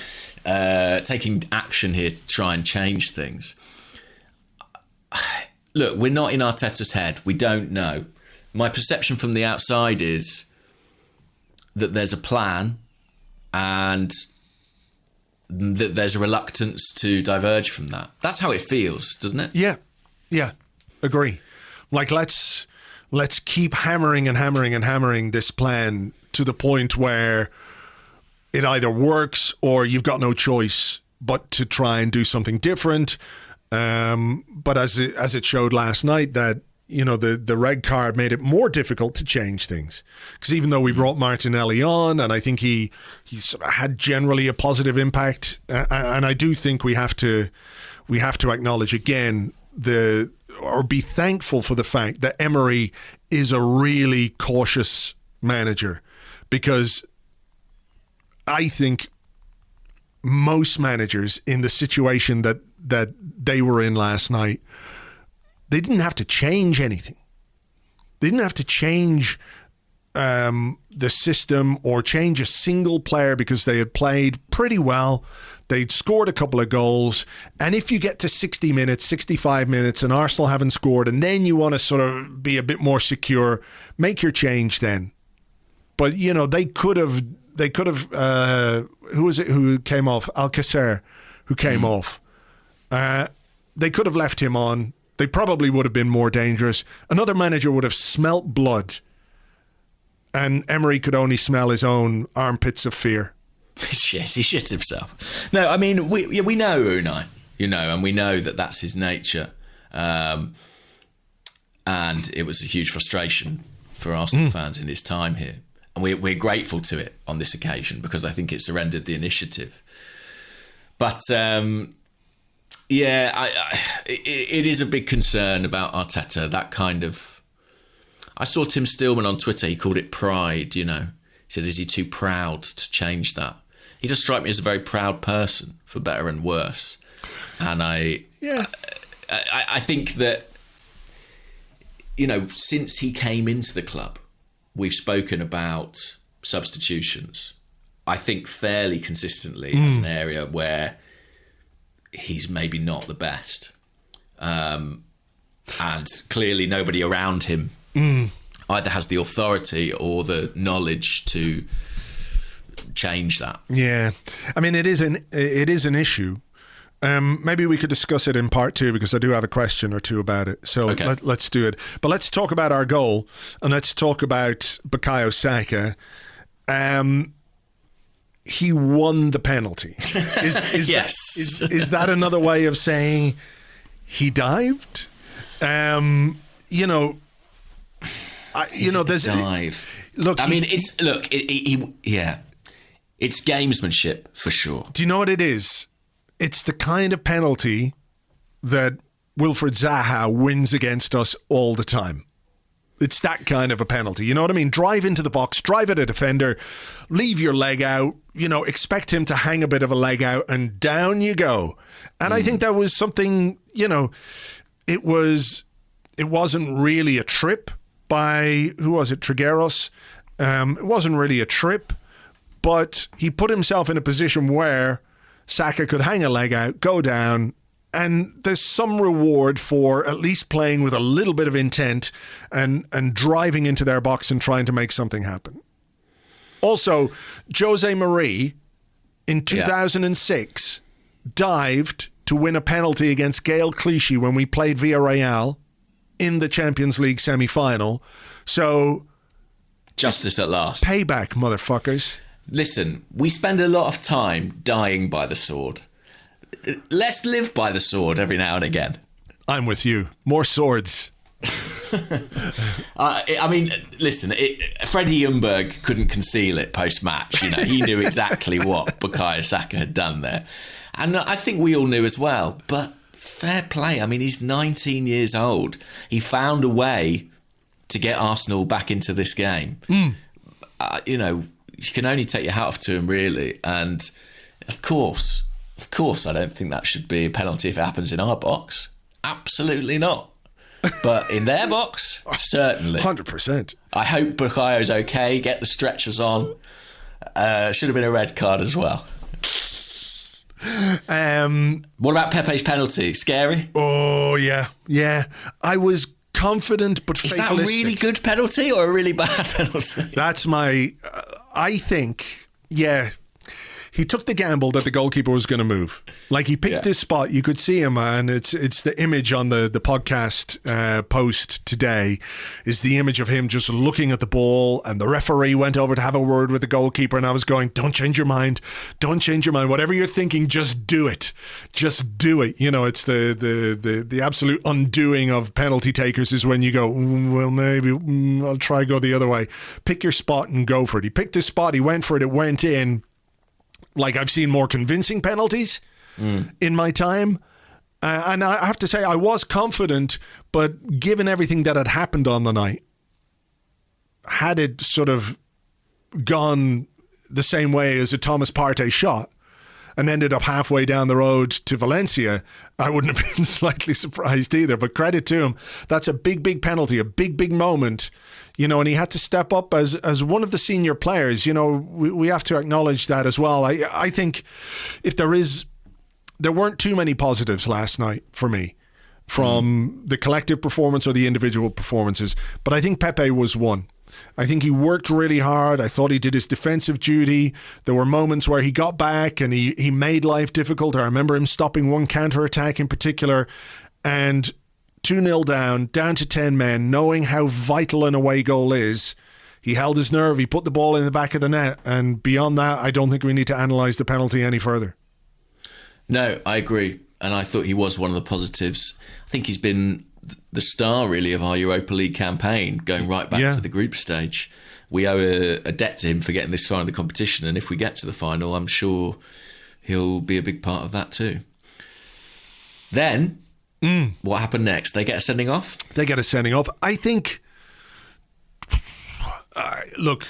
C: taking action here to try and change things. Look, we're not in Arteta's head. We don't know. My perception from the outside is that there's a plan and that there's a reluctance to diverge from that. That's how it feels, doesn't it?
B: Yeah, agree. Like, let's keep hammering and hammering and hammering this plan to the point where it either works or you've got no choice but to try and do something different. But as it showed last night, that the red card made it more difficult to change things, because even though we brought Martinelli on, and I think he sort of had generally a positive impact, and I do think we have to acknowledge again or be thankful for the fact that Emery is a really cautious manager, because I think most managers in the situation that they were in last night, they didn't have to change anything. They didn't have to change the system or change a single player, because they had played pretty well. They'd scored a couple of goals. And if you get to 60 minutes, 65 minutes, and Arsenal haven't scored, and then you want to sort of be a bit more secure, make your change then. But, they could have, who was it who came off? Alcacer, who came off. They could have left him on. They probably would have been more dangerous. Another manager would have smelt blood, and Emery could only smell his own armpits of fear.
C: He shits himself. No, I mean, we know Unai, and we know that that's his nature. And it was a huge frustration for Arsenal fans in his time here. And we're grateful to it on this occasion, because I think it surrendered the initiative. But it is a big concern about Arteta, that kind of... I saw Tim Stillman on Twitter, he called it pride, He said, is he too proud to change that? He does strike me as a very proud person, for better and worse. And I think that, since he came into the club, we've spoken about substitutions, I think fairly consistently, as an area where he's maybe not the best. And clearly nobody around him either has the authority or the knowledge to change that. Yeah.
B: I mean, it is an issue. Maybe we could discuss it in part 2, because I do have a question or two about it. So
C: okay.
B: Let's do it. But let's talk about our goal, and let's talk about Bukayo Saka. He won the penalty.
C: Yes.
B: Is that another way of saying he dived? There's
C: dive. Look, it's gamesmanship for sure.
B: Do you know what it is? It's the kind of penalty that Wilfried Zaha wins against us all the time. It's that kind of a penalty. You know what I mean? Drive into the box, drive at a defender, leave your leg out, expect him to hang a bit of a leg out, and down you go. And I think that was something, it wasn't really a trip by, who was it, Trigueros? It wasn't really a trip, but he put himself in a position where Saka could hang a leg out, go down, and there's some reward for at least playing with a little bit of intent and driving into their box and trying to make something happen. Also, Jose Marie in 2006 dived to win a penalty against Gael Clichy when we played Villarreal in the Champions League semi-final. So,
C: justice at last.
B: Payback, motherfuckers.
C: Listen, we spend a lot of time dying by the sword. Let's live by the sword every now and again.
B: I'm with you. More swords.
C: I mean, listen, Freddie Ljungberg couldn't conceal it post-match. He knew exactly what Bukayo Saka had done there. And I think we all knew as well. But fair play. I mean, he's 19 years old. He found a way to get Arsenal back into this game. you can only take your hat off to him, really. And of course, I don't think that should be a penalty if it happens in our box. Absolutely not. But in their box, certainly.
B: 100%.
C: I hope Bukayo's okay. Get the stretchers on. Should have been a red card as well. What about Pepe's penalty? Scary?
B: Oh, yeah. I was confident but fatalistic.
C: Is that a really good penalty or a really bad penalty?
B: That's my... I think, yeah, he took the gamble that the goalkeeper was going to move. Like, he picked his spot. You could see him, and it's the image on the podcast post today is the image of him just looking at the ball, and the referee went over to have a word with the goalkeeper, and I was going, don't change your mind. Don't change your mind. Whatever you're thinking, just do it. Just do it. You know, it's the absolute undoing of penalty takers is when you go, well, maybe I'll try go the other way. Pick your spot and go for it. He picked his spot. He went for it. It went in. Like, I've seen more convincing penalties in my time. And I have to say, I was confident, but given everything that had happened on the night, had it sort of gone the same way as a Thomas Partey shot and ended up halfway down the road to Valencia, I wouldn't have been slightly surprised either. But credit to him, that's a big penalty, a big moment. You know, and he had to step up as one of the senior players. You know, we have to acknowledge that as well. I think if there weren't too many positives last night for me from the collective performance or the individual performances, but I think Pepe was one. I think he worked really hard. I thought he did his defensive duty. There were moments where he got back and he made life difficult. I remember him stopping one counter-attack in particular, and 2-0 down to 10 men, knowing how vital an away goal is. He held his nerve, he put the ball in the back of the net, and beyond that, I don't think we need to analyse the penalty any further. No,
C: I agree, and I thought he was one of the positives. I think he's been the star, really, of our Europa League campaign, going right back to the group stage. We owe a debt to him for getting this far in the competition, and if we get to the final, I'm sure he'll be a big part of that too. Then... what happened next? They get a sending off?
B: They get a sending off. I think, look,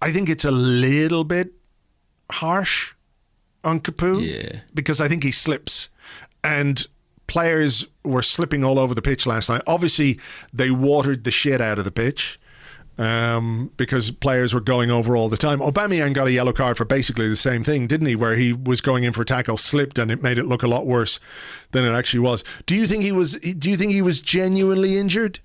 B: I think it's a little bit harsh on Capoue.
C: Yeah.
B: Because I think he slips. And players were slipping all over the pitch last night. Obviously, they watered the shit out of the pitch. Because players were going over all the time. Aubameyang got a yellow card for basically the same thing, didn't he? Where he was going in for a tackle, slipped, and it made it look a lot worse than it actually was. Do you think he was genuinely injured,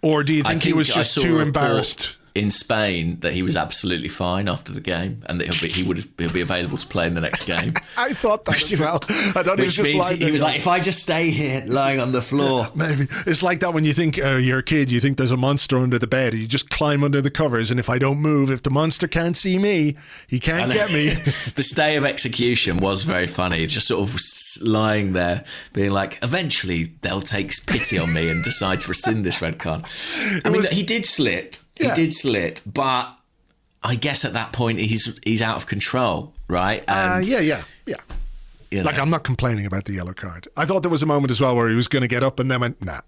B: or do you think he was just too embarrassed?
C: In Spain, that he was absolutely fine after the game, and that he'll be available to play in the next game.
B: I thought that as well. I thought he was just lying there.
C: He was like, if I just stay here, lying on the floor,
B: maybe it's like that when you think you're a kid, you think there's a monster under the bed, you just climb under the covers, and if I don't move, if the monster can't see me, he can't get me.
C: The stay of execution was very funny, just sort of lying there, being like, eventually they'll take pity on me and decide to rescind this red card. He did slip. He did slip, but I guess at that point he's out of control, right? And,
B: yeah.
C: You know.
B: Like, I'm not complaining about the yellow card. I thought there was a moment as well where he was going to get up and then went, nah,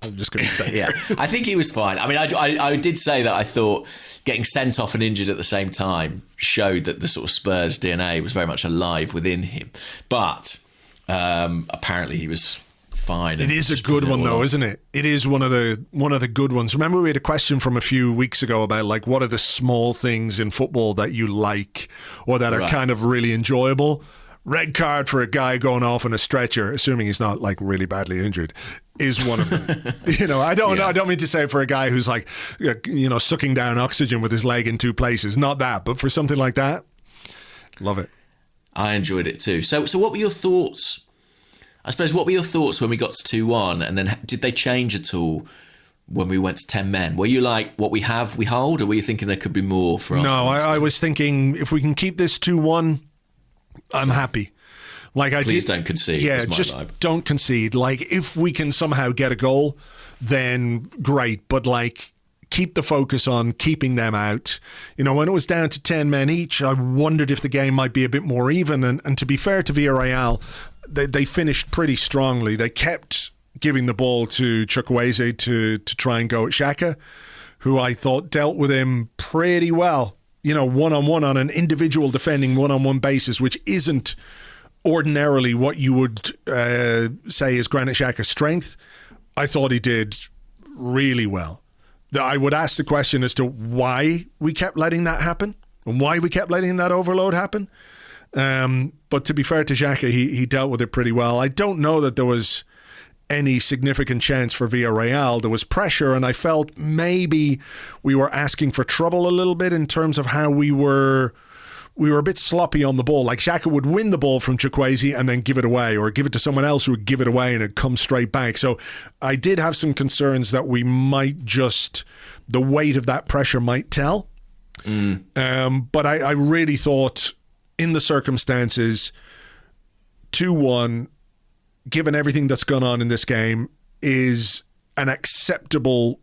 B: I'm just going to stay.
C: Yeah, I think he was fine. I mean, I did say that I thought getting sent off and injured at the same time showed that the sort of Spurs DNA was very much alive within him. But apparently he was fine.
B: It is a good one though, isn't it? It is one of the good ones. Remember we had a question from a few weeks ago about like what are the small things in football that you like or that are kind of really enjoyable? Red card for a guy going off on a stretcher, assuming he's not like really badly injured, is one of them. You know, I don't mean to say for a guy who's like, you know, sucking down oxygen with his leg in two places. Not that, but for something like that, love it.
C: I enjoyed it too. So what were your thoughts? I suppose, what were your thoughts when we got to 2-1, and then did they change at all when we went to 10 men? Were you like, what we have, we hold, or were you thinking there could be more for us?
B: No, I was thinking if we can keep this 2-1, I'm happy. Like,
C: Please don't concede.
B: Yeah, just don't concede. Like, if we can somehow get a goal, then great. But like, keep the focus on keeping them out. You know, when it was down to 10 men each, I wondered if the game might be a bit more even. And to be fair to Villarreal, they finished pretty strongly. They kept giving the ball to Chukwueze to try and go at Xhaka, who I thought dealt with him pretty well, one-on-one on an individual defending one-on-one basis, which isn't ordinarily what you would say is Granit Xhaka's strength. I thought he did really well. I would ask the question as to why we kept letting that happen and why we kept letting that overload happen. But to be fair to Xhaka, he dealt with it pretty well. I don't know that there was any significant chance for Villarreal. There was pressure, and I felt maybe we were asking for trouble a little bit in terms of how we were a bit sloppy on the ball. Like Xhaka would win the ball from Chukwueze and then give it away, or give it to someone else who would give it away and it'd come straight back. So I did have some concerns that we might the weight of that pressure might tell. But I really thought in the circumstances, 2-1, given everything that's gone on in this game, is an acceptable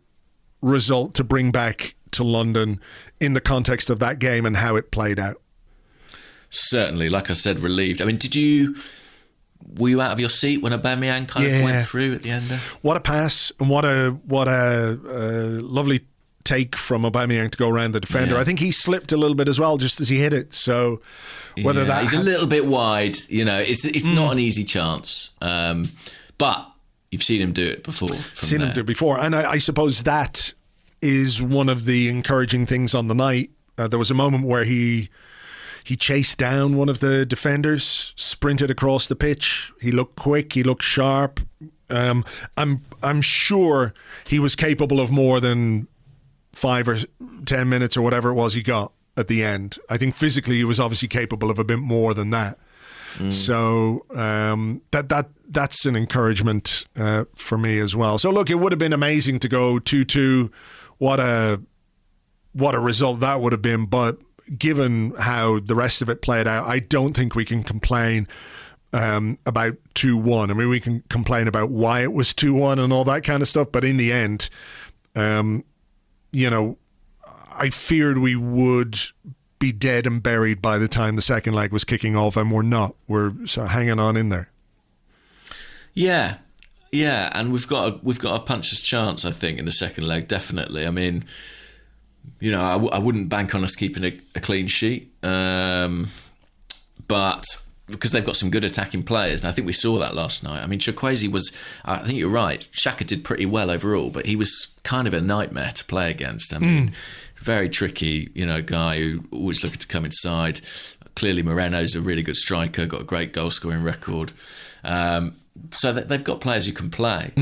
B: result to bring back to London in the context of that game and how it played out.
C: Certainly, like I said, relieved. I mean, were you out of your seat when Aubameyang kind of went through at the end there?
B: What a pass, and what a lovely take from Aubameyang to go around the defender. I think he slipped a little bit as well just as he hit it. So whether
C: he's a little bit wide, it's not an easy chance. But you've seen him do it before.
B: Him do it before, and I suppose that is one of the encouraging things on the night. There was a moment where he chased down one of the defenders, sprinted across the pitch. He looked quick. He looked sharp. I'm sure he was capable of more than 5 or 10 minutes or whatever it was he got at the end. I think physically he was obviously capable of a bit more than that. So that's an encouragement for me as well. So look, it would have been amazing to go 2-2. What a result that would have been. But given how the rest of it played out, I don't think we can complain about 2-1. I mean, we can complain about why it was 2-1 and all that kind of stuff. But in the end, I feared we would be dead and buried by the time the second leg was kicking off, and we're not. We're sort of hanging on in there. Yeah,
C: and we've got a puncher's chance, I think, in the second leg, definitely. I mean, I wouldn't bank on us keeping a clean sheet, but because they've got some good attacking players, and I think we saw that last night. I mean, Chukwueze was, I think you're right, Xhaka did pretty well overall, but he was kind of a nightmare to play against. I mean, very tricky, guy who always looking to come inside. Clearly Moreno's a really good striker, got a great goal scoring record. So they've got players who can play.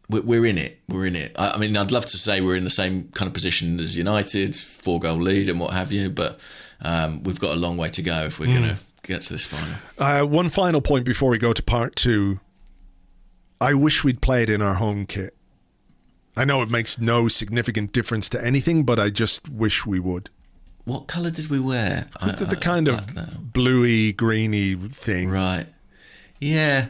C: We're in it. I mean, I'd love to say we're in the same kind of position as United, 4-goal lead and what have you, but we've got a long way to go if we're going to get to this final.
B: One final point before we go to part 2. I wish we'd played in our home kit. I know it makes no significant difference to anything, but I just wish we would.
C: What colour did we wear?
B: The kind of bluey, greeny thing.
C: Right. Yeah.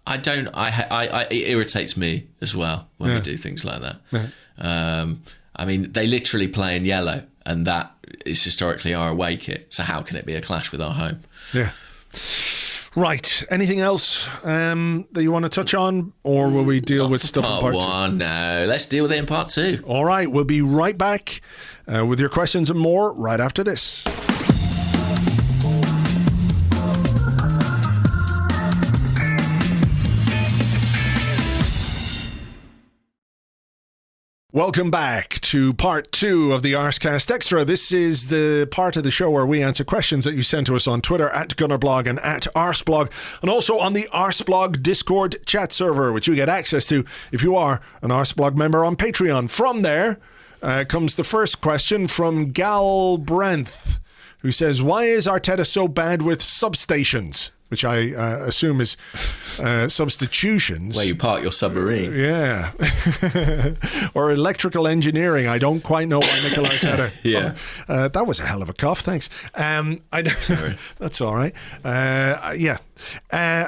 C: I don't. It irritates me as well when we do things like that. Yeah. I mean, they literally play in yellow, and that is historically our away kit. So how can it be a clash with our home?
B: Yeah. Right. Anything else that you want to touch on, or will we deal with stuff in part 2?
C: No, let's deal with it in part 2.
B: All right. We'll be right back with your questions and more right after this. Welcome back to part 2 of the Arsecast Extra. This is the part of the show where we answer questions that you send to us on Twitter at Gunnerblog and at Arseblog, and also on the Arseblog Discord chat server, which you get access to if you are an Arseblog member on Patreon. From there comes the first question from Gal Branth, who says, why is Arteta so bad with substations? Which I assume is substitutions.
C: Where you park your submarine.
B: Yeah. Or electrical engineering. I don't quite know why Mikel Arteta.
C: Yeah.
B: That was a hell of a cough. Thanks.
C: Sorry.
B: That's all right.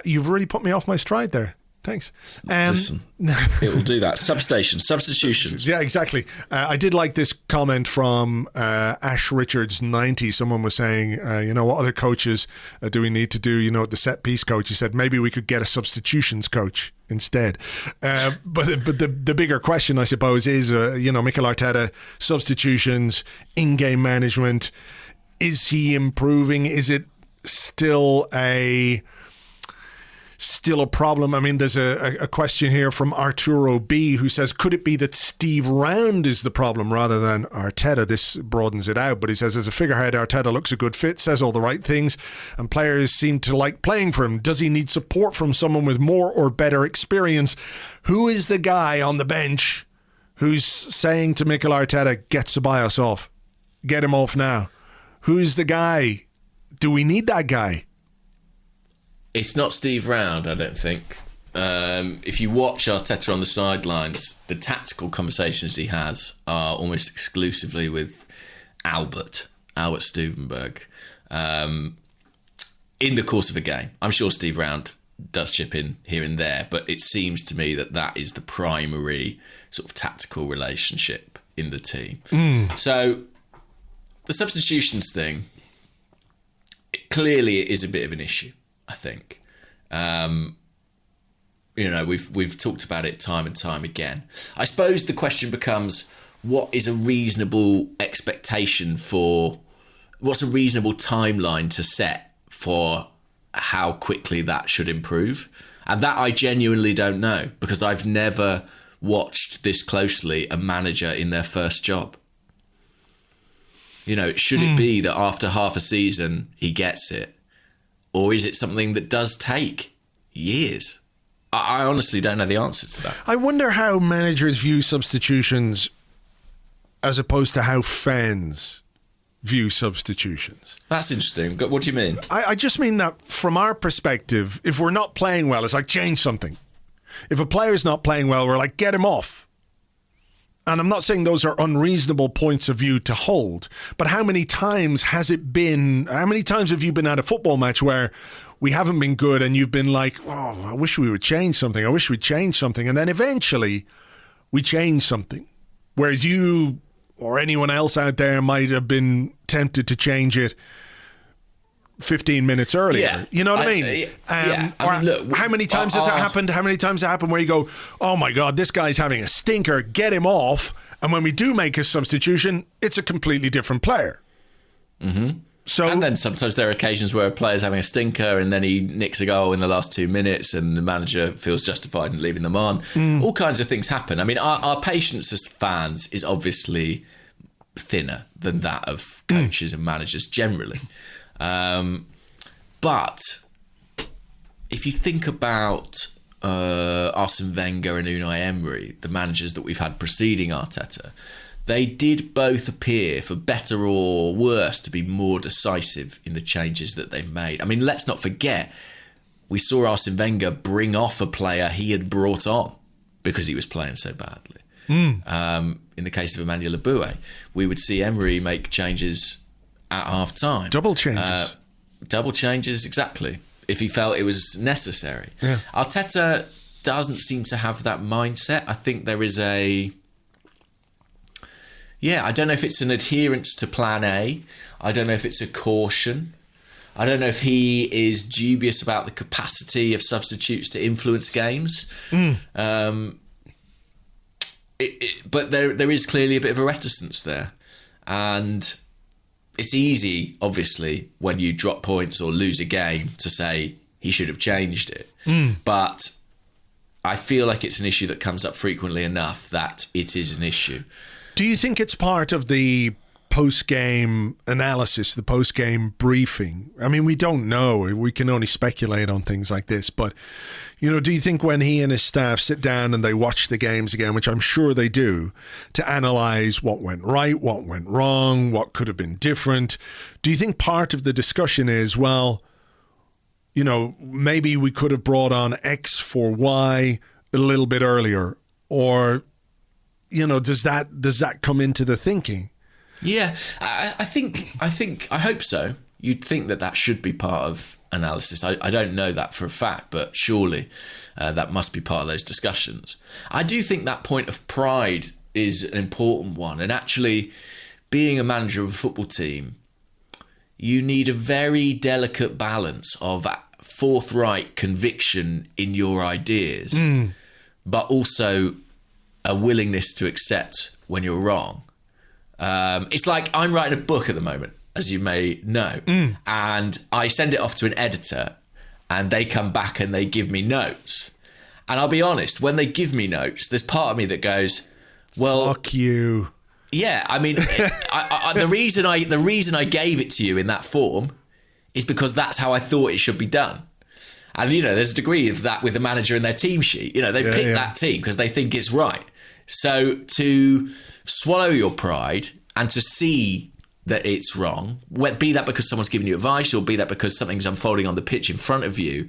B: You've really put me off my stride there. Thanks.
C: Listen, it will do that. Substitutions.
B: Yeah, exactly. I did like this comment from Ash Richards 90. Someone was saying, what other coaches do we need to do? The set piece coach. He said, maybe we could get a substitutions coach instead. But the bigger question, I suppose, is, Mikel Arteta, substitutions, in-game management. Is he improving? Is it still a problem? I mean, there's a question here from Arturo B, who says, could it be that Steve Round is the problem rather than Arteta? This broadens it out, but he says, as a figurehead, Arteta looks a good fit, says all the right things, and players seem to like playing for him. Does he need support from someone with more or better experience? Who is the guy on the bench who's saying to Mikel Arteta, get Ceballos off, get him off now? Who's the guy? Do we need that guy?
C: It's not Steve Round, I don't think. If you watch Arteta on the sidelines, the tactical conversations he has are almost exclusively with Albert Stuvenberg, in the course of a game. I'm sure Steve Round does chip in here and there, but it seems to me that is the primary sort of tactical relationship in the team. So the substitutions thing, clearly it is a bit of an issue, I think. We've talked about it time and time again. I suppose the question becomes, what is a reasonable expectation for, what's a reasonable timeline to set for how quickly that should improve? And that I genuinely don't know, because I've never watched this closely a manager in their first job. Should it be that after half a season he gets it? Or is it something that does take years? I honestly don't know the answer to that.
B: I wonder how managers view substitutions as opposed to how fans view substitutions.
C: That's interesting. What do you mean?
B: I just mean that from our perspective, if we're not playing well, it's like, change something. If a player's not playing well, we're like, get him off. And I'm not saying those are unreasonable points of view to hold, but how many times have you been at a football match where we haven't been good and you've been like, oh, I wish we would change something. I wish we'd change something. And then eventually we change something. Whereas you or anyone else out there might have been tempted to change it 15 minutes earlier.
C: Yeah.
B: You know what I mean? Look, how many times has that happened? How many times has it happened where you go, oh my God, this guy's having a stinker, get him off. And when we do make a substitution, it's a completely different player.
C: Mm-hmm.
B: So,
C: and then sometimes there are occasions where a player's having a stinker and then he nicks a goal in the last 2 minutes and the manager feels justified in leaving them on. All kinds of things happen. I mean, our patience as fans is obviously thinner than that of coaches and managers generally. But if you think about Arsene Wenger and Unai Emery, the managers that we've had preceding Arteta, they did both appear, for better or worse, to be more decisive in the changes that they made. I mean, let's not forget, we saw Arsene Wenger bring off a player he had brought on because he was playing so badly. In the case of Emmanuel Aboué, we would see Emery make changes at half-time.
B: Double changes.
C: Double changes, exactly, if he felt it was necessary.
B: Yeah.
C: Arteta doesn't seem to have that mindset. I think there is I don't know if it's an adherence to plan A. I don't know if it's a caution. I don't know if he is dubious about the capacity of substitutes to influence games. But there is clearly a bit of a reticence there. And it's easy, obviously, when you drop points or lose a game to say he should have changed it. But I feel like it's an issue that comes up frequently enough that it is an issue.
B: Do you think it's part of the post-game analysis, the post-game briefing? I mean, we don't know. We can only speculate on things like this. But, do you think when he and his staff sit down and they watch the games again, which I'm sure they do, to analyse what went right, what went wrong, what could have been different, do you think part of the discussion is, well, maybe we could have brought on X for Y a little bit earlier? Or, does that come into the thinking?
C: Yeah, I hope so. You'd think that should be part of analysis. I don't know that for a fact, but surely that must be part of those discussions. I do think that point of pride is an important one. And actually, being a manager of a football team, you need a very delicate balance of forthright conviction in your ideas, but also a willingness to accept when you're wrong. It's like I'm writing a book at the moment, as you may know, and I send it off to an editor and they come back and they give me notes. And I'll be honest, when they give me notes, there's part of me that goes, well...
B: Fuck you.
C: Yeah, I mean, the reason I gave it to you in that form is because that's how I thought it should be done. And, there's a degree of that with the manager and their team sheet. They pick that team because they think it's right. So to swallow your pride and to see that it's wrong, be that because someone's giving you advice or be that because something's unfolding on the pitch in front of you,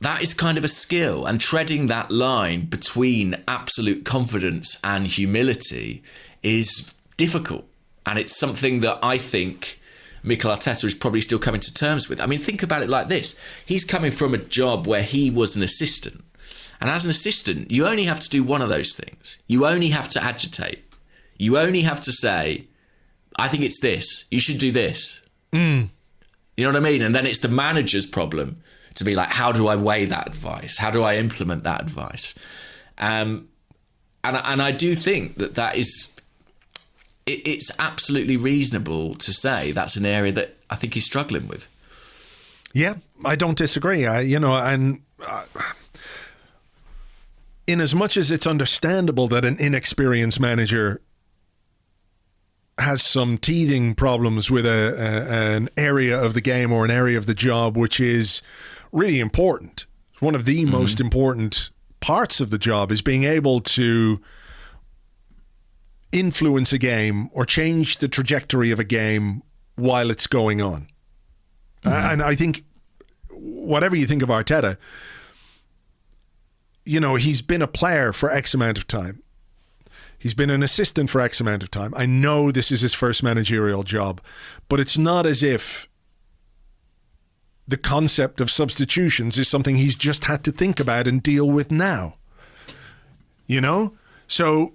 C: that is kind of a skill. And treading that line between absolute confidence and humility is difficult. And it's something that I think Mikel Arteta is probably still coming to terms with. I mean, think about it like this. He's coming from a job where he was an assistant. And as an assistant, you only have to do one of those things. You only have to agitate. You only have to say, I think it's this. You should do this. You know what I mean? And then it's the manager's problem to be like, how do I weigh that advice? How do I implement that advice? And I do think that is, it's absolutely reasonable to say that's an area that I think he's struggling with.
B: Yeah, I don't disagree. In as much as it's understandable that an inexperienced manager has some teething problems with an area of the game or an area of the job which is really important. One of the most important parts of the job is being able to influence a game or change the trajectory of a game while it's going on. And I think whatever you think of Arteta, he's been a player for X amount of time. He's been an assistant for X amount of time. I know this is his first managerial job, but it's not as if the concept of substitutions is something he's just had to think about and deal with now. So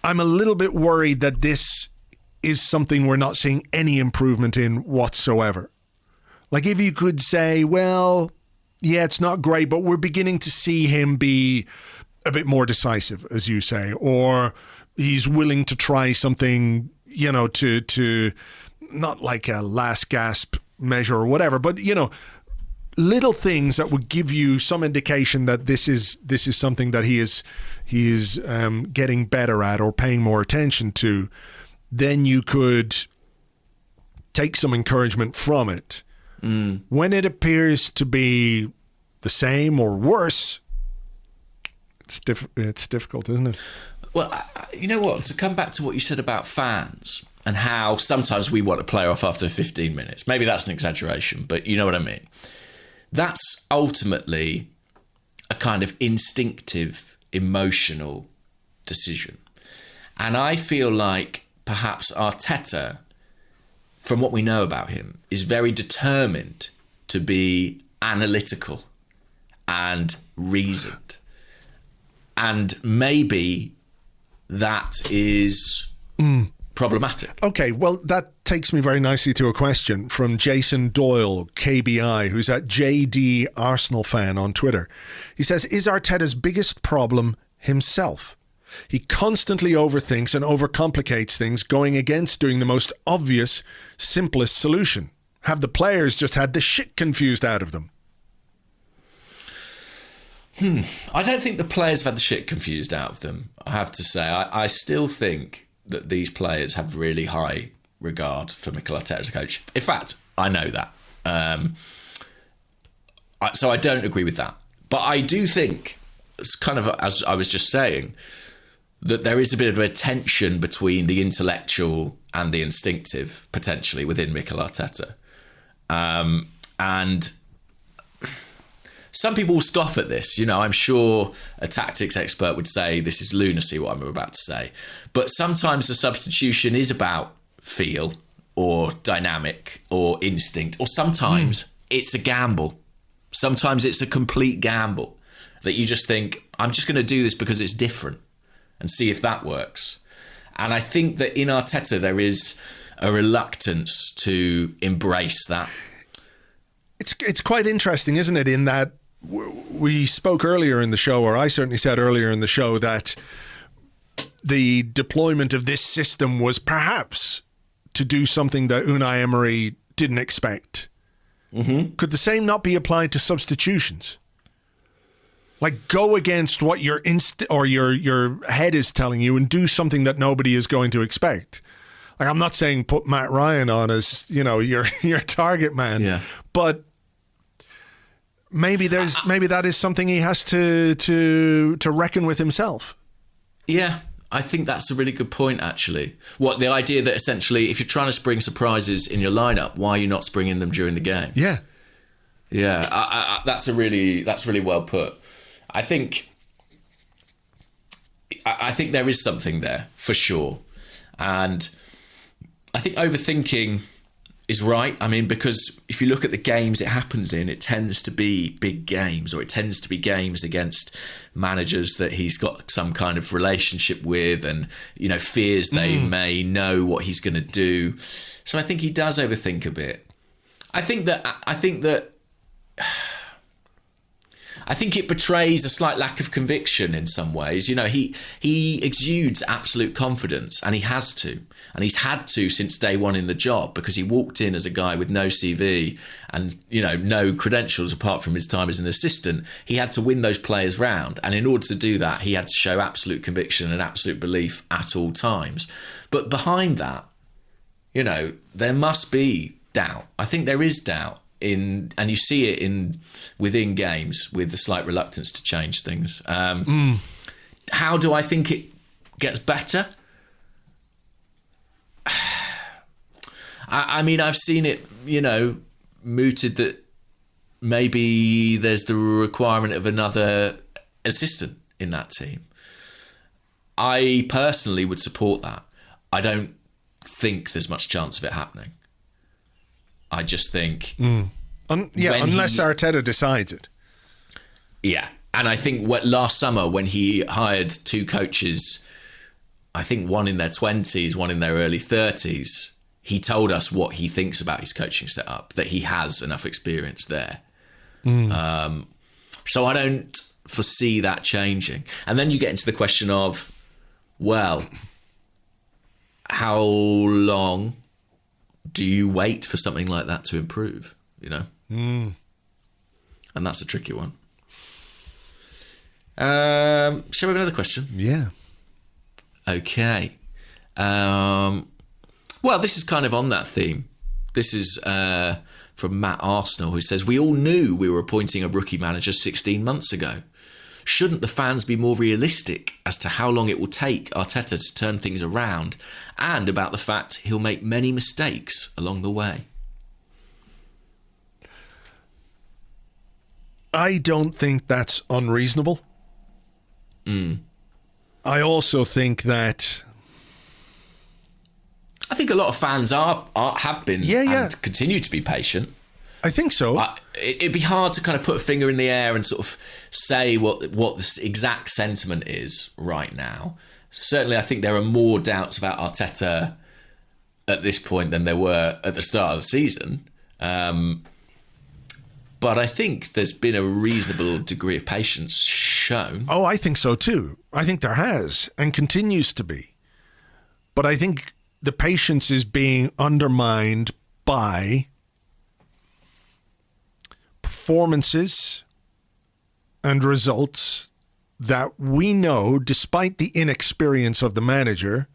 B: I'm a little bit worried that this is something we're not seeing any improvement in whatsoever. Like if you could say, well, yeah, it's not great, but we're beginning to see him be a bit more decisive, as you say, or he's willing to try something, to not like a last gasp measure or whatever, but, little things that would give you some indication that this is something that he is getting better at or paying more attention to. Then you could take some encouragement from it. When it appears to be the same or worse, it's difficult, isn't it?
C: Well, you know what? To come back to what you said about fans and how sometimes we want a player off after 15 minutes. Maybe that's an exaggeration, but you know what I mean. That's ultimately a kind of instinctive, emotional decision. And I feel like perhaps Arteta, from what we know about him, is very determined to be analytical and reasoned. And maybe that is problematic. Okay, well, that takes me very nicely to a question from Jason Doyle, KBI, who's at JD Arsenal fan on Twitter. He says, is Arteta's biggest problem himself? He constantly overthinks and overcomplicates things, going against doing the most obvious, simplest solution. Have the players just had the shit confused out of them? I don't think the players have had the shit confused out of them, I have to say. I still think that these players have really high regard for Mikel Arteta as a coach. In fact, I know that. So I don't agree with that. But I do think, it's kind of as I was just saying, that there is a bit of a tension between the intellectual and the instinctive, potentially, within Mikel Arteta. And some people will scoff at this. I'm sure a tactics expert would say this is lunacy, what I'm about to say. But sometimes the substitution is about feel or dynamic or instinct, or sometimes it's a gamble. Sometimes it's a complete gamble that you just think, I'm just going to do this because it's different and see if that works. And I think that in Arteta there is a reluctance to embrace that.
B: It's quite interesting, isn't it, in that we spoke earlier in the show, or I certainly said earlier in the show, that the deployment of this system was perhaps to do something that Unai Emery didn't expect. Mm-hmm. Could the same not be applied to substitutions? Like, go against what your your head is telling you and do something that nobody is going to expect. Like, I'm not saying put Matt Ryan on as, your target man, but maybe that is something he has to reckon with himself.
C: Yeah, I think that's a really good point, actually. The idea that essentially, if you're trying to spring surprises in your lineup, why are you not springing them during the game?
B: Yeah,
C: that's really well put. I think there is something there for sure, and I think overthinking is right. I mean, because if you look at the games it happens in, it tends to be big games, or it tends to be games against managers that he's got some kind of relationship with, and fears they may know what he's going to do. So I think he does overthink a bit. I think it betrays a slight lack of conviction in some ways. He exudes absolute confidence, and he has to. And he's had to since day one in the job, because he walked in as a guy with no CV and, no credentials apart from his time as an assistant. He had to win those players round. And in order to do that, he had to show absolute conviction and absolute belief at all times. But behind that, there must be doubt. I think there is doubt. And you see it within games with the slight reluctance to change things. How do I think it gets better? I mean, I've seen it, mooted that maybe there's the requirement of another assistant in that team. I personally would support that. I don't think there's much chance of it happening. I just think...
B: unless Arteta decides it.
C: Yeah, and I think last summer when he hired two coaches, I think one in their 20s, one in their early 30s, he told us what he thinks about his coaching setup, that he has enough experience there. So I don't foresee that changing. And then you get into the question of, well, how long do you wait for something like that to improve, And that's a tricky one. Shall we have another question?
B: Yeah.
C: Okay. Well, this is kind of on that theme. This is from Matt Arsenal, who says, we all knew we were appointing a rookie manager 16 months ago. Shouldn't the fans be more realistic as to how long it will take Arteta to turn things around, and about the fact he'll make many mistakes along the way?
B: I don't think that's unreasonable. I also think that...
C: I think a lot of fans have been and continue to be patient.
B: I think so.
C: It'd be hard to kind of put a finger in the air and sort of say what the exact sentiment is right now. Certainly, I think there are more doubts about Arteta at this point than there were at the start of the season. But I think there's been a reasonable degree of patience shown.
B: Oh, I think so too. I think there has and continues to be. But I think the patience is being undermined by performances and results that we know, despite the inexperience of the manager,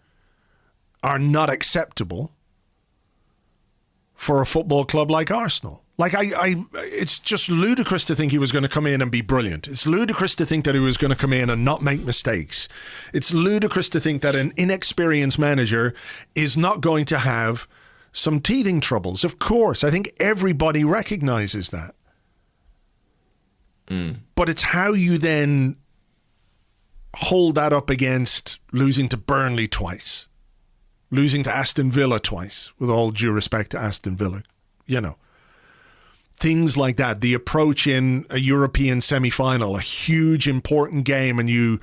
B: are not acceptable for a football club like Arsenal. Like, it's just ludicrous to think he was going to come in and be brilliant. It's ludicrous to think that he was going to come in and not make mistakes. It's ludicrous to think that an inexperienced manager is not going to have some teething troubles. Of course, I think everybody recognizes that. But it's how you then hold that up against losing to Burnley twice, losing to Aston Villa twice, with all due respect to Aston Villa, Things like that, the approach in a European semi-final, a huge important game, and you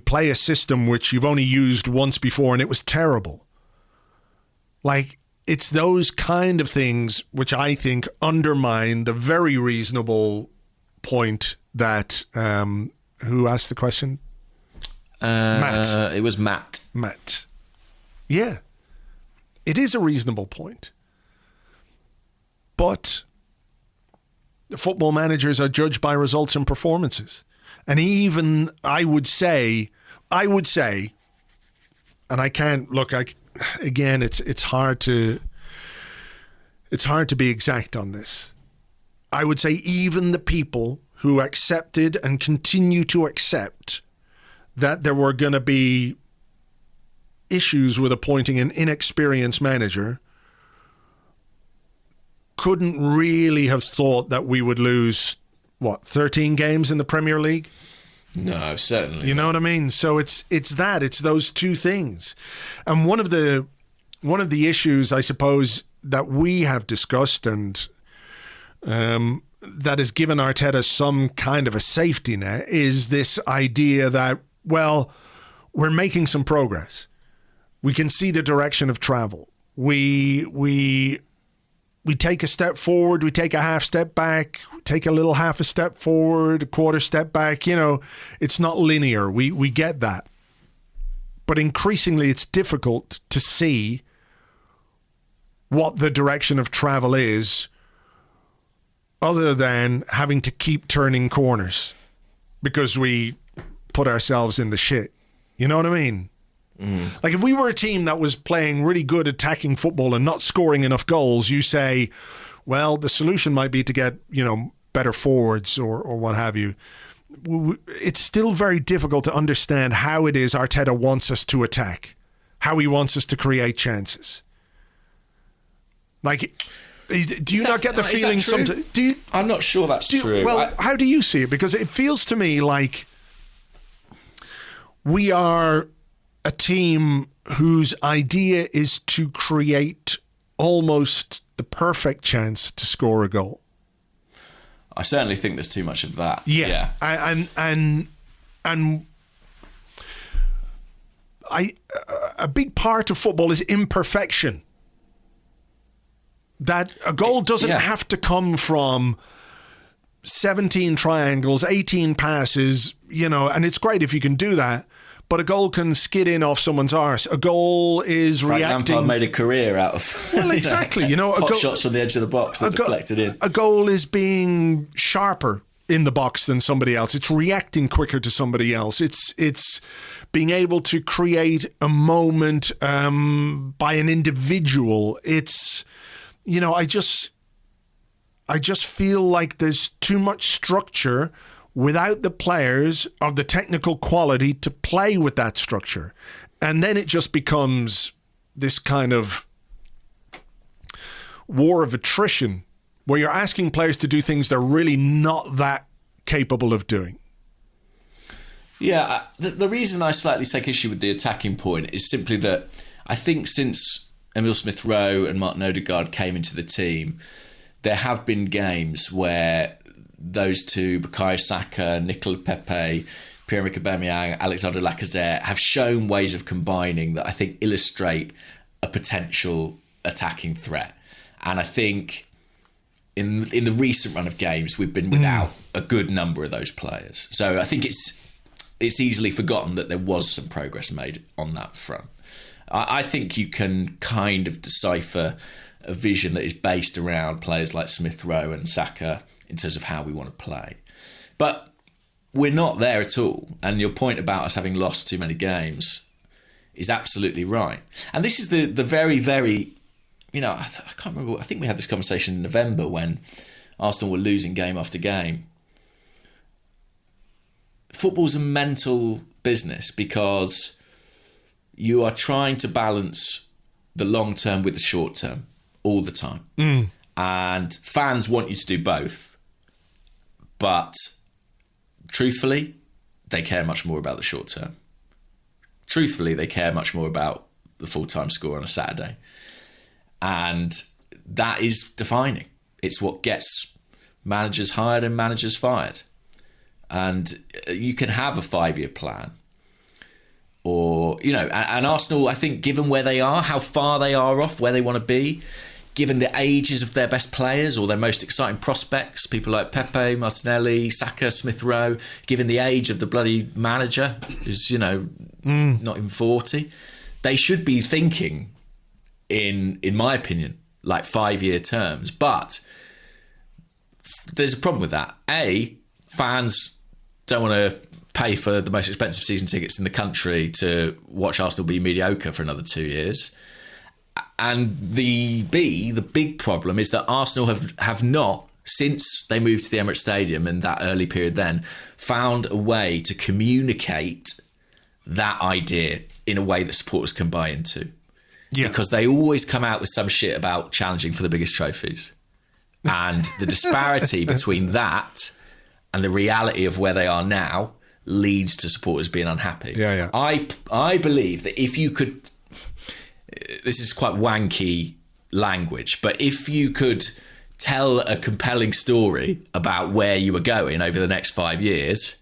B: play a system which you've only used once before and it was terrible. Like, it's those kind of things which I think undermine the very reasonable point that who asked the question? Matt.
C: It was Matt.
B: Matt. Yeah. It is a reasonable point. But football managers are judged by results and performances. And even I would say, and I can't look. Again, it's hard to be exact on this. I would say even the people who accepted and continue to accept that there were going to be issues with appointing an inexperienced manager couldn't really have thought that we would lose 13 games in the Premier League.
C: No, certainly.
B: You know what I mean? So it's those two things. And one of the issues, I suppose, that we have discussed and that has given Arteta some kind of a safety net is this idea that, well, we're making some progress. We can see the direction of travel. We take a step forward, we take a half step back, we take a little half a step forward, a quarter step back. You know, it's not linear. We get that. But increasingly it's difficult to see what the direction of travel is other than having to keep turning corners because we put ourselves in the shit. You know what I mean? Like if we were a team that was playing really good attacking football and not scoring enough goals, you say, well, the solution might be to get, better forwards or what have you. It's still very difficult to understand how it is Arteta wants us to attack, how he wants us to create chances. Like, do you not get the feeling sometimes?
C: I'm not sure that's true.
B: Well, how do you see it? Because it feels to me like we are a team whose idea is to create almost the perfect chance to score a goal.
C: I certainly think there's too much of that.
B: Yeah. And a big part of football is imperfection. That a goal doesn't have to come from 17 triangles, 18 passes, and it's great if you can do that. But a goal can skid in off someone's arse. A goal is
C: Frank
B: reacting.
C: Lampard made a career out of
B: exactly.
C: hot shots from the edge of the box that deflected in.
B: A goal is being sharper in the box than somebody else. It's reacting quicker to somebody else. It's being able to create a moment by an individual. It's I just feel like there's too much structure without the players of the technical quality to play with that structure. And then it just becomes this kind of war of attrition where you're asking players to do things they're really not that capable of doing.
C: Yeah, the reason I slightly take issue with the attacking point is simply that I think since Emile Smith Rowe and Martin Odegaard came into the team, there have been games where those two, Bukayo Saka, Nicolas Pepe, Pierre-Emerick Aubameyang, Alexander Lacazette, have shown ways of combining that I think illustrate a potential attacking threat. And I think in the recent run of games, we've been without a good number of those players. So I think it's easily forgotten that there was some progress made on that front. I think you can kind of decipher a vision that is based around players like Smith Rowe and Saka in terms of how we want to play. But we're not there at all. And your point about us having lost too many games is absolutely right. And this is the very, very, I can't remember, I think we had this conversation in November when Arsenal were losing game after game. Football's a mental business because you are trying to balance the long term with the short term all the time. And fans want you to do both. But truthfully, they care much more about the short term. Truthfully, they care much more about the full-time score on a Saturday. And that is defining. It's what gets managers hired and managers fired. And you can have a 5-year plan, or, and Arsenal, I think, given where they are, how far they are off where they want to be, given the ages of their best players or their most exciting prospects, people like Pepe, Martinelli, Saka, Smith Rowe, given the age of the bloody manager, who's, not even 40, they should be thinking in my opinion, like 5-year terms. But there's a problem with that. Fans don't want to pay for the most expensive season tickets in the country to watch Arsenal be mediocre for another 2 years. And the big problem is that Arsenal have not, since they moved to the Emirates Stadium in that early period then, found a way to communicate that idea in a way that supporters can buy into. Yeah. Because they always come out with some shit about challenging for the biggest trophies. And the disparity between that and the reality of where they are now leads to supporters being unhappy.
B: Yeah.
C: I believe that if you could... This is quite wanky language, but if you could tell a compelling story about where you were going over the next 5 years,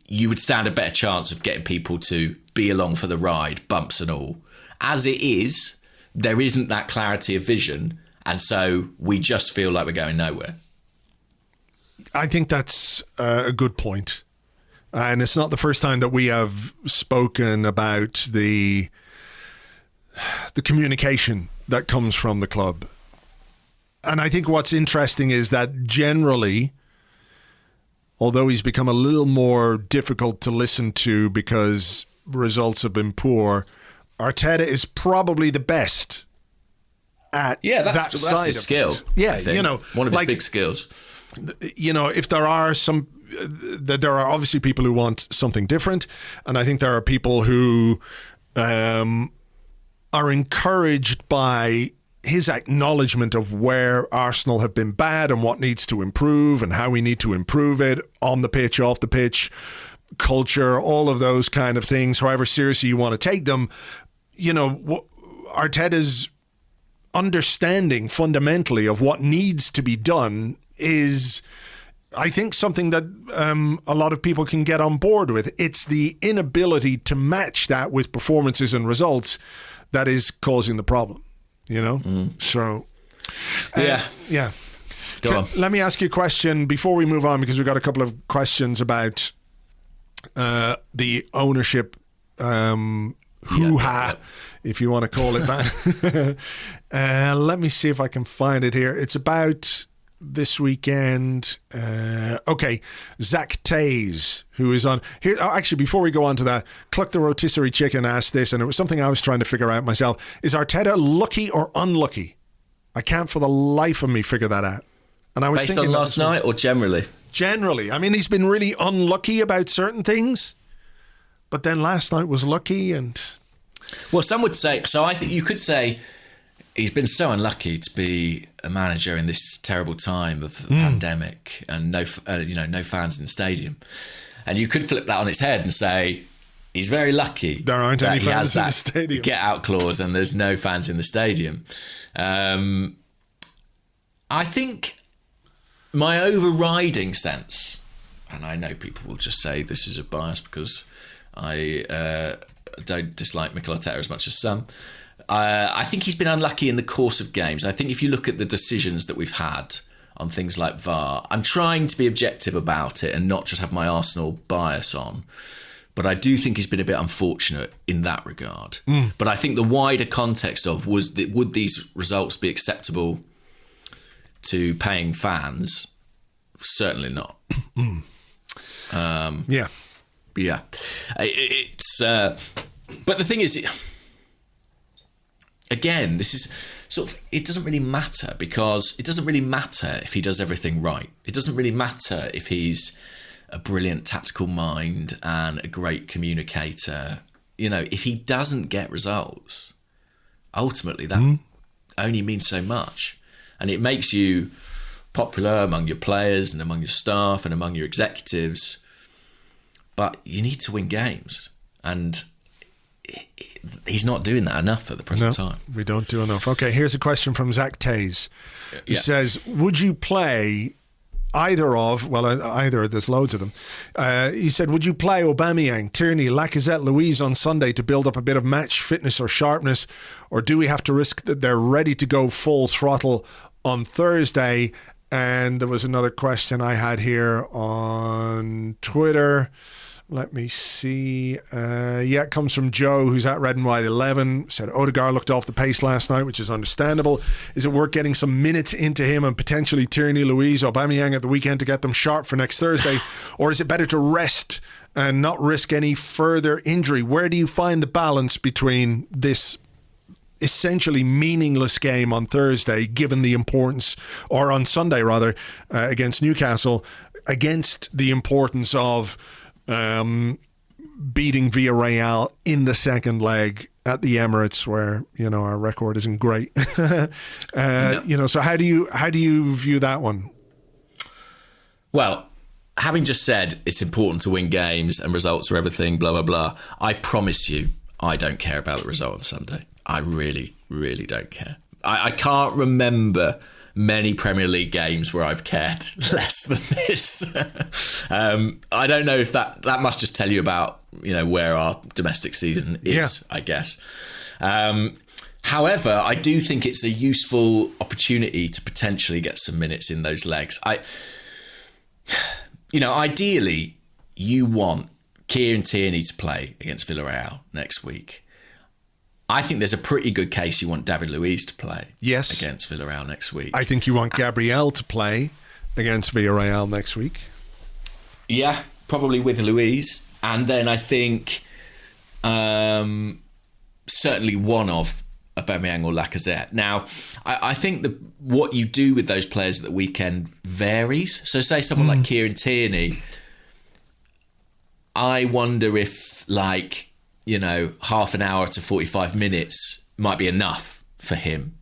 C: you would stand a better chance of getting people to be along for the ride, bumps and all. As it is, there isn't that clarity of vision, and so we just feel like we're going nowhere.
B: I think that's a good point. And it's not the first time that we have spoken about the communication that comes from the club. And I think what's interesting is that generally, although he's become a little more difficult to listen to because results have been poor, Arteta is probably the best at that side
C: that's his
B: of
C: skill.
B: Things. Yeah,
C: one of his big skills.
B: If there are there are obviously people who want something different, and I think there are people who are encouraged by his acknowledgement of where Arsenal have been bad and what needs to improve and how we need to improve it on the pitch, off the pitch, culture, all of those kind of things, however seriously you want to take them. Arteta's understanding fundamentally of what needs to be done is, I think, something that a lot of people can get on board with. It's the inability to match that with performances and results that is causing the problem, So, yeah.
C: Go on.
B: Let me ask you a question before we move on, because we've got a couple of questions about the ownership hoo-ha, if you want to call it that. Let me see if I can find it here. It's about this weekend. Zach Tays, who is on here. Actually, before we go on to that, Cluck the Rotisserie Chicken asked this, and it was something I was trying to figure out myself. Is Arteta lucky or unlucky? I can't for the life of me figure that out. And I was
C: based
B: thinking
C: on last night or generally?
B: Generally. I mean, he's been really unlucky about certain things, but then last night was lucky. And
C: well, some would say, so I think you could say he's been so unlucky to be a manager in this terrible time of the pandemic and no fans in the stadium. And you could flip that on its head and say he's very lucky
B: there aren't any fans in the stadium.
C: Get out clause and there's no fans in the stadium. I think my overriding sense, and I know people will just say this is a bias because I don't dislike Mikel Arteta as much as some. I think he's been unlucky in the course of games. I think if you look at the decisions that we've had on things like VAR, I'm trying to be objective about it and not just have my Arsenal bias on. But I do think he's been a bit unfortunate in that regard. But I think the wider context of would these results be acceptable to paying fans? Certainly not.
B: Yeah.
C: It's but the thing is, again, this is sort of, it doesn't really matter, because it doesn't really matter if he does everything right. It doesn't really matter if he's a brilliant tactical mind and a great communicator. If he doesn't get results, ultimately that only means so much. And it makes you popular among your players and among your staff and among your executives. But you need to win games. And he's not doing that enough at the present time.
B: We don't do enough. Okay, here's a question from Zach Tays, who says, would you play there's loads of them. He said, would you play Aubameyang, Tierney, Lacazette, Luiz on Sunday to build up a bit of match fitness or sharpness, or do we have to risk that they're ready to go full throttle on Thursday? And there was another question I had here on Twitter. Let me see. It comes from Joe, who's at Red and White 11. Said Odegaard looked off the pace last night, which is understandable. Is it worth getting some minutes into him and potentially Tierney, Luiz, Aubameyang at the weekend to get them sharp for next Thursday? Or is it better to rest and not risk any further injury? Where do you find the balance between this essentially meaningless game on Thursday, given the importance, or on Sunday rather, against Newcastle, against the importance of beating Villarreal in the second leg at the Emirates, where our record isn't great. So how do you view that one?
C: Well, having just said it's important to win games and results are everything, blah blah blah, I promise you I don't care about the result on Sunday. I really, really don't care. I can't remember many Premier League games where I've cared less than this. I don't know if that must just tell you about where our domestic season is, I guess. However, I do think it's a useful opportunity to potentially get some minutes in those legs. Ideally, you want Kieran Tierney to play against Villarreal next week. I think there's a pretty good case you want David Luiz to play against Villarreal next week.
B: I think you want Gabriel to play against Villarreal next week.
C: Yeah, probably with Luiz. And then I think certainly one of Aubameyang or Lacazette. Now, I think what you do with those players at the weekend varies. So say someone like Kieran Tierney, I wonder if half an hour to 45 minutes might be enough for him.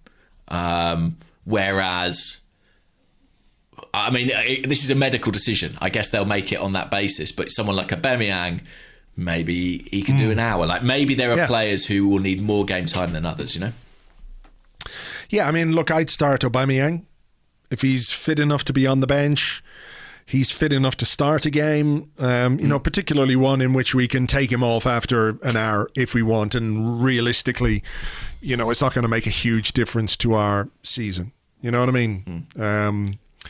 C: Whereas, this is a medical decision. I guess they'll make it on that basis. But someone like Aubameyang, maybe he can do an hour. Maybe there are players who will need more game time than others, Yeah,
B: look, I'd start Aubameyang. If he's fit enough to be on the bench, he's fit enough to start a game, particularly one in which we can take him off after an hour if we want. And realistically, it's not going to make a huge difference to our season. You know what I mean?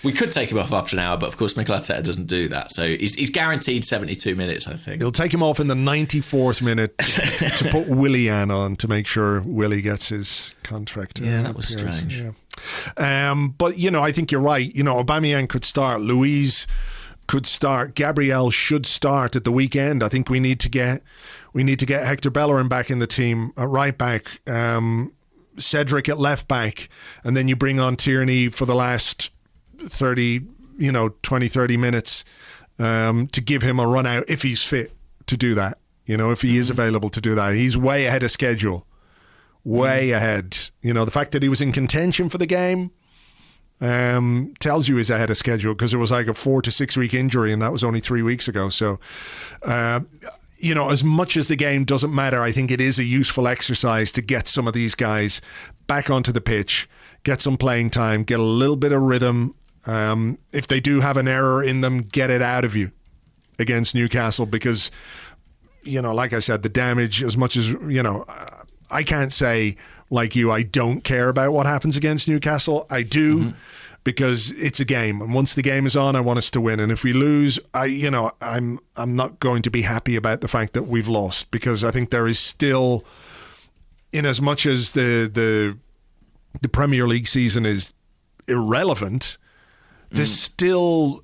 C: We could take him off after an hour, but of course Mikel Arteta doesn't do that. So he's guaranteed 72 minutes, I think. He'll
B: take him off in the 94th minute to put Willian on to make sure Willie gets his contract.
C: Yeah, that was strange.
B: Yeah. But I think you're right. Aubameyang could start, Luiz could start, Gabriel should start at the weekend. I think we need to get Hector Bellerin back in the team at right back, Cedric at left back, and then you bring on Tierney for the last 30 minutes to give him a run out if he's fit to do that. If he is available to do that. He's way ahead of schedule. Way ahead. The fact that he was in contention for the game tells you he's ahead of schedule, because it was like a 4 to 6 week injury and that was only 3 weeks ago. So, as much as the game doesn't matter, I think it is a useful exercise to get some of these guys back onto the pitch, get some playing time, get a little bit of rhythm. If they do have an error in them, get it out of you against Newcastle, because, like I said, the damage, as much as, I can't say, like you, I don't care about what happens against Newcastle. I do, because it's a game, and once the game is on, I want us to win. And if we lose, I'm not going to be happy about the fact that we've lost, because I think there is still, in as much as the Premier League season is irrelevant, there's still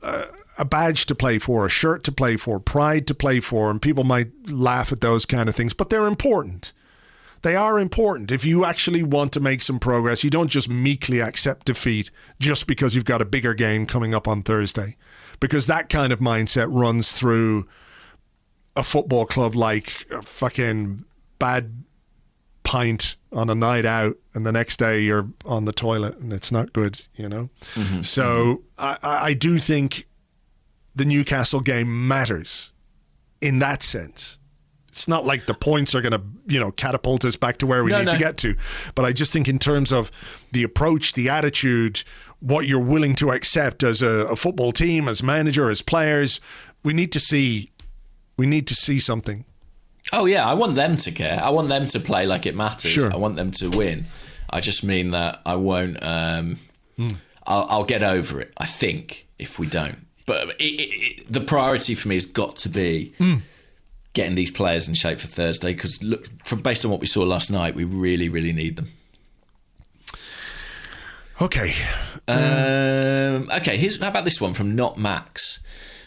B: a badge to play for, a shirt to play for, pride to play for, and people might laugh at those kind of things, but they're important. They are important. If you actually want to make some progress, you don't just meekly accept defeat just because you've got a bigger game coming up on Thursday, because that kind of mindset runs through a football club like a fucking bad pint on a night out, and the next day you're on the toilet and it's not good, So I do think the Newcastle game matters in that sense. It's not like the points are going to, catapult us back to where we need to get to. But I just think in terms of the approach, the attitude, what you're willing to accept as a football team, as manager, as players, we need to see something.
C: Oh yeah, I want them to care. I want them to play like it matters.
B: Sure.
C: I want them to win. I just mean that I won't. I'll get over it, I think, if we don't. But the priority for me has got to be getting these players in shape for Thursday, because based on what we saw last night, we really, really need them.
B: Okay.
C: Okay. How about this one from Not Max?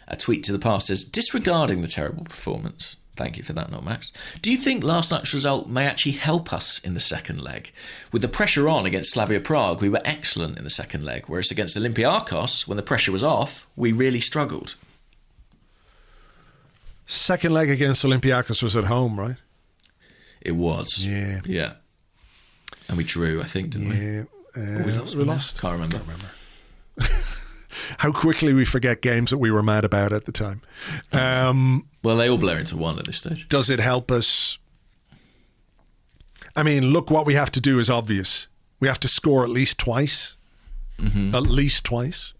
C: A tweet to the past says, disregarding the terrible performance. Thank you for that, Not Max. Do you think last night's result may actually help us in the second leg? With the pressure on against Slavia Prague, we were excellent in the second leg, whereas against Olympiacos, when the pressure was off, we really struggled.
B: Second leg against Olympiacos was at home, right?
C: It was.
B: Yeah.
C: Yeah. And we drew, I think, didn't we?
B: Yeah.
C: We lost. Can't remember.
B: How quickly we forget games that we were mad about at the time.
C: Well, they all blur into one at this stage.
B: Does it help us? I mean, look, what we have to do is obvious. We have to score at least twice. Mm-hmm. At least twice.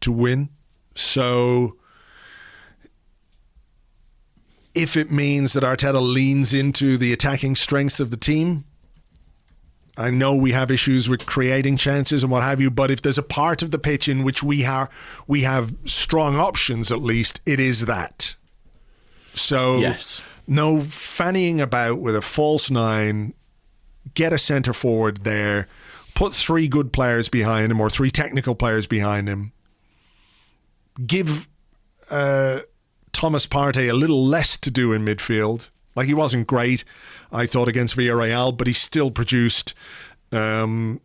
B: To win. So if it means that Arteta leans into the attacking strengths of the team, I know we have issues with creating chances and what have you, but if there's a part of the pitch in which we have strong options, at least, it is that. So
C: yes.
B: No fannying about with a false nine, get a centre forward there, put three good players behind him or three technical players behind him, give Thomas Partey a little less to do in midfield. Like, he wasn't great, I thought, against Villarreal, but he still produced that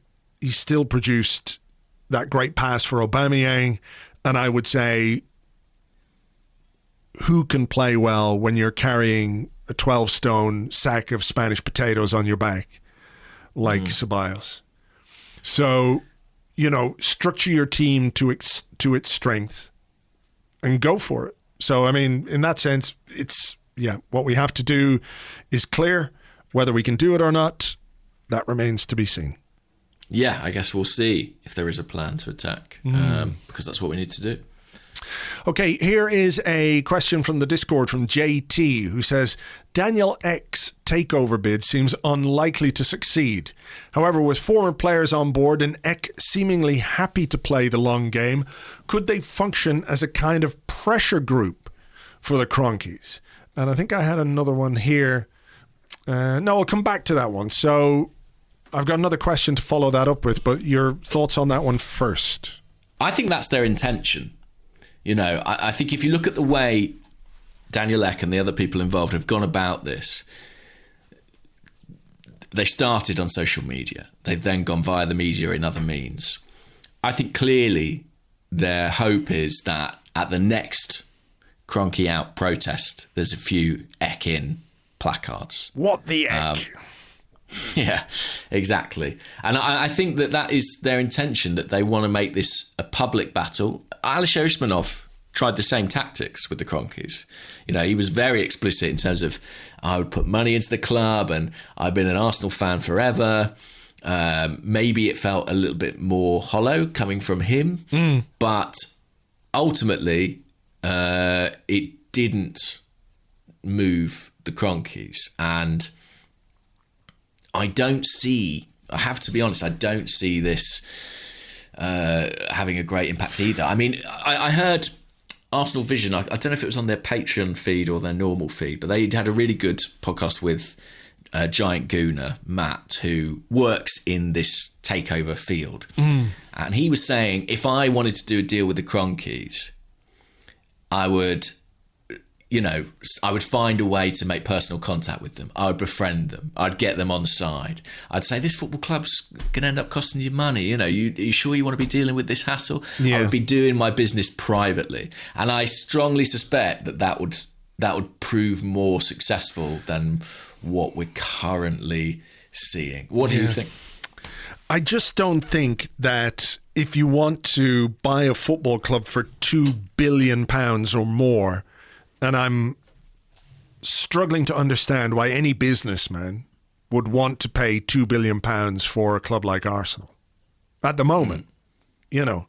B: great pass for Aubameyang. And I would say, who can play well when you're carrying a 12-stone sack of Spanish potatoes on your back, like Ceballos? So, structure your team to its strength and go for it. So, I mean, in that sense, what we have to do is clear. Whether we can do it or not, that remains to be seen.
C: Yeah, I guess we'll see if there is a plan to attack, because that's what we need to do.
B: Okay, here is a question from the Discord from JT, who says, Daniel Ek's takeover bid seems unlikely to succeed. However, with former players on board and Ek seemingly happy to play the long game, could they function as a kind of pressure group for the Cronkies? And I think I had another one here. No, I'll come back to that one. So I've got another question to follow that up with, but your thoughts on that one first.
C: I think that's their intention. I think if you look at the way Daniel Ek and the other people involved have gone about this, they started on social media. They've then gone via the media in other means. I think clearly their hope is that at the next Cronky out protest, there's a few Ek in placards.
B: What the Ek?
C: Yeah, exactly. And I think that is their intention, that they want to make this a public battle. Alisher Usmanov tried the same tactics with the Cronkies. He was very explicit in terms of, I would put money into the club and I've been an Arsenal fan forever. Maybe it felt a little bit more hollow coming from him, but ultimately it didn't move the Cronkies. And I have to be honest, I don't see this having a great impact either. I mean, I heard Arsenal Vision, I don't know if it was on their Patreon feed or their normal feed, but they had a really good podcast with Giant Gooner, Matt, who works in this takeover field. And he was saying, if I wanted to do a deal with the Cronkies, I would find a way to make personal contact with them. I would befriend them. I'd get them on side. I'd say, this football club's going to end up costing you money. Are you sure you want to be dealing with this hassle? Yeah. I would be doing my business privately. And I strongly suspect that would prove more successful than what we're currently seeing. What do you think?
B: I just don't think that if you want to buy a football club for £2 billion or more, and I'm struggling to understand why any businessman would want to pay £2 billion for a club like Arsenal at the moment. You know,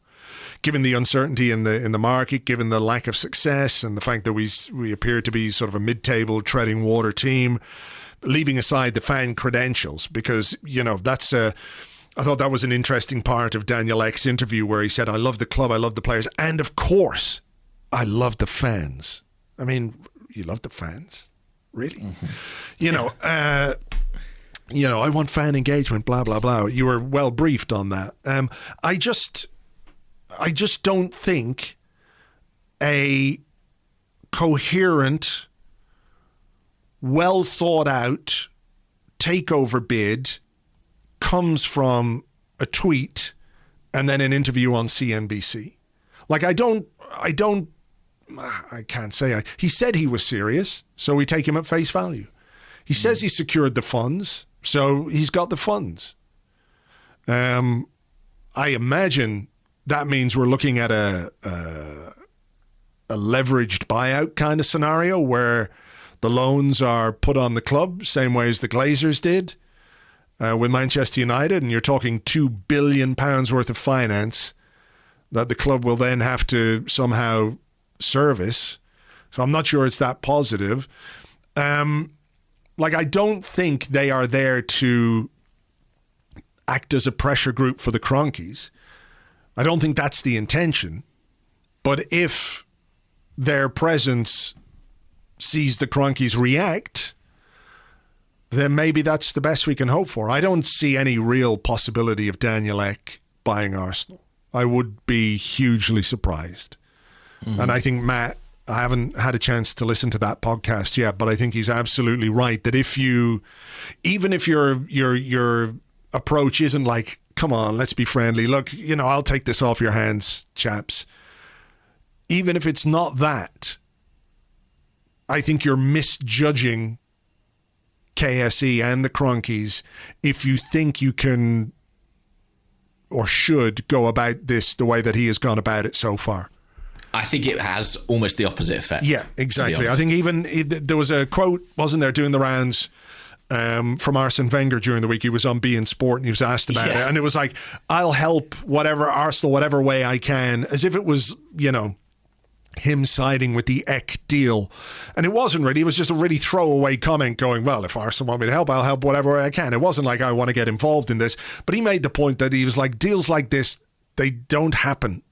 B: given the uncertainty in the market, given the lack of success, and the fact that we appear to be sort of a mid-table treading water team, leaving aside the fan credentials, because, you know, I thought that was an interesting part of Daniel Ek's interview where he said, I love the club, I love the players, and of course, I love the fans. I mean, you love the fans? Really? Mm-hmm. You know, I want fan engagement, blah, blah, blah. You were well briefed on that. I just don't think a coherent, well thought out takeover bid comes from a tweet and then an interview on CNBC. Like, I can't say. He said he was serious, so we take him at face value. He says he secured the funds, so he's got the funds. I imagine that means we're looking at a leveraged buyout kind of scenario where the loans are put on the club, same way as the Glazers did with Manchester United, and you're talking £2 billion worth of finance that the club will then have to somehow service. So I'm not sure it's that positive. I don't think they are there to act as a pressure group for the Cronkies. I don't think that's the intention. But if their presence sees the Cronkies react, then maybe that's the best we can hope for. I don't see any real possibility of Daniel Ek buying Arsenal. I would be hugely surprised. Mm-hmm. And I think Matt, I haven't had a chance to listen to that podcast yet, but I think he's absolutely right that even if your approach isn't like, come on, let's be friendly. Look, you know, I'll take this off your hands, chaps. Even if it's not that, I think you're misjudging KSE and the Cronkies if you think you can or should go about this the way that he has gone about it so far.
C: I think it has almost the opposite effect.
B: Yeah, exactly. I think there was a quote, wasn't there, doing the rounds from Arsene Wenger during the week. He was on beIN Sport and he was asked about it. And it was like, I'll help Arsenal whatever way I can, as if it was, you know, him siding with the Ek deal. And it wasn't really. It was just a really throwaway comment going, well, if Arsenal want me to help, I'll help whatever way I can. It wasn't like I want to get involved in this. But he made the point that he was like, deals like this, they don't happen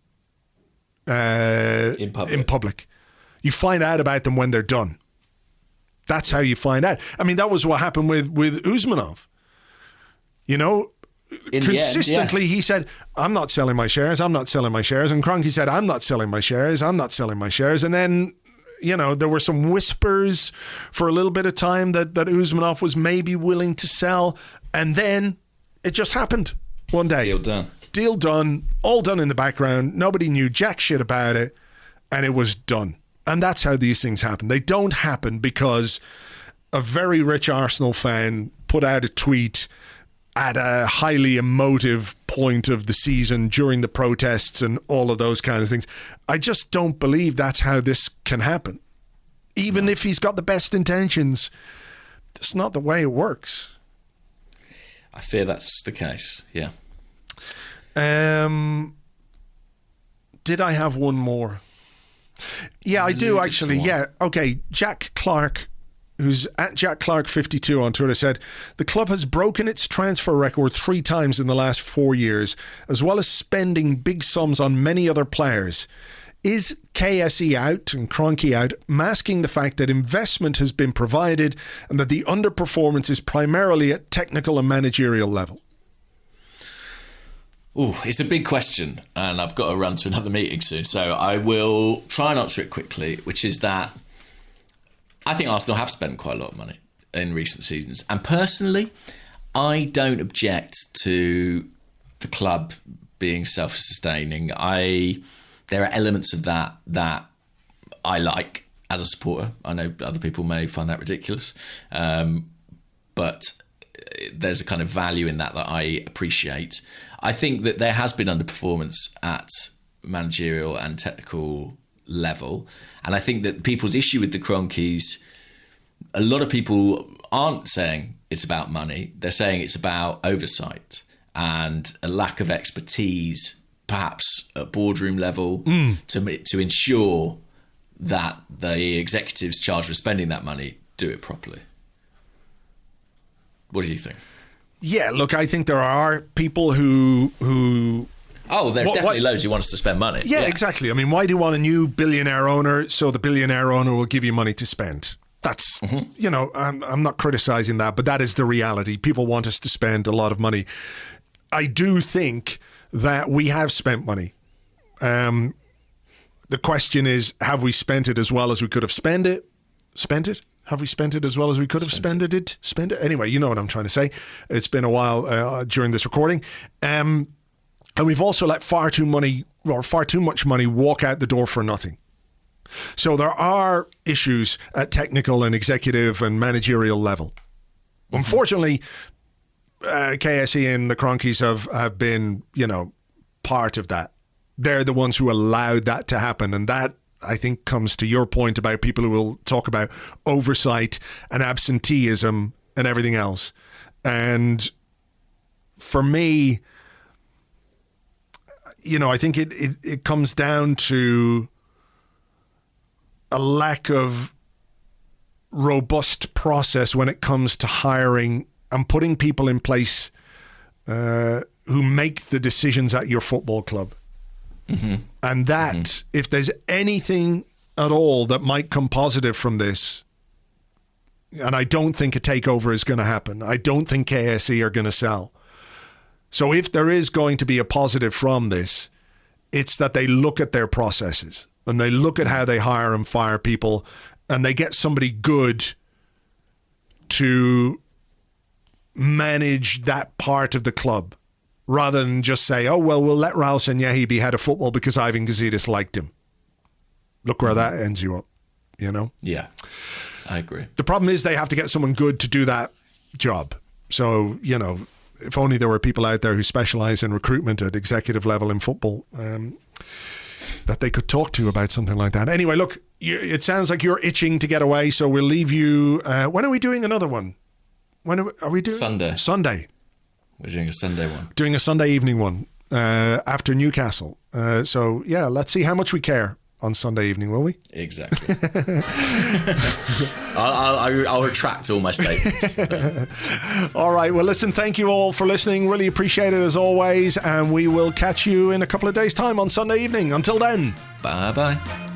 B: in public. You find out about them when they're done. That's how you find out. I mean, that was what happened with Usmanov. You know, consistently he said, I'm not selling my shares, I'm not selling my shares. And Kroenke said, I'm not selling my shares, I'm not selling my shares. And then, you know, there were some whispers for a little bit of time that Usmanov was maybe willing to sell. And then it just happened one day. Deal done, all done in the background. Nobody knew jack shit about it, and it was done. And that's how these things happen. They don't happen because a very rich Arsenal fan put out a tweet at a highly emotive point of the season during the protests and all of those kind of things. I just don't believe that's how this can happen. Even if he's got the best intentions, that's not the way it works.
C: I fear that's the case, yeah.
B: Did I have one more? Yeah, I do actually. Yeah. Okay. Jack Clark, who's at Jack Clark 52 on Twitter, said the club has broken its transfer record 3 times in the last 4 years, as well as spending big sums on many other players. Is KSE out and Kroenke out, masking the fact that investment has been provided and that the underperformance is primarily at technical and managerial level?
C: Oh, it's a big question, and I've got to run to another meeting soon, so I will try and answer it quickly, which is that I think Arsenal have spent quite a lot of money in recent seasons. And personally, I don't object to the club being self-sustaining. There are elements of that I like as a supporter. I know other people may find that ridiculous, but there's a kind of value in that I appreciate. I think that there has been underperformance at managerial and technical level, and I think that people's issue with the Cronkies a lot of people aren't saying it's about money. They're saying it's about oversight and a lack of expertise, perhaps at boardroom level, to ensure that the executives charged with spending that money do it properly. What do you think?
B: Yeah, look, I think there are people who
C: Oh, there are definitely loads who want us to spend money.
B: Yeah, exactly. I mean, why do you want a new billionaire owner? So the billionaire owner will give you money to spend. That's, I'm not criticizing that, but that is the reality. People want us to spend a lot of money. I do think that we have spent money. The question is, have we spent it as well as we could have spent it? Spent it? Have we spent it as well as we could have spent it? Spend it? Anyway, you know what I'm trying to say. It's been a while during this recording. And we've also let far too much money walk out the door for nothing. So there are issues at technical and executive and managerial level. Unfortunately, KSE and the Cronkies have been, part of that. They're the ones who allowed that to happen. And that, I think, comes to your point about people who will talk about oversight and absenteeism and everything else. And for me, I think it comes down to a lack of robust process when it comes to hiring and putting people in place who make the decisions at your football club. Mm-hmm. And that, if there's anything at all that might come positive from this, and I don't think a takeover is going to happen. I don't think KSE are going to sell. So if there is going to be a positive from this, it's that they look at their processes and they look at how they hire and fire people and they get somebody good to manage that part of the club rather than just say, oh, well, we'll let Raul Sanyehi be head of football because Ivan Gazidis liked him. Look where that ends you up,
C: Yeah, I agree.
B: The problem is they have to get someone good to do that job. So, if only there were people out there who specialize in recruitment at executive level in football that they could talk to about something like that. Anyway, look, it sounds like you're itching to get away, so we'll leave you. When are we doing another one? When are we doing? Sunday.
C: We're doing a Sunday one.
B: Doing a Sunday evening one after Newcastle. So, yeah, let's see how much we care on Sunday evening, will we?
C: Exactly. I'll retract all my statements.
B: All right. Well, listen, thank you all for listening. Really appreciate it as always. And we will catch you in a couple of days' time on Sunday evening. Until then.
C: Bye-bye.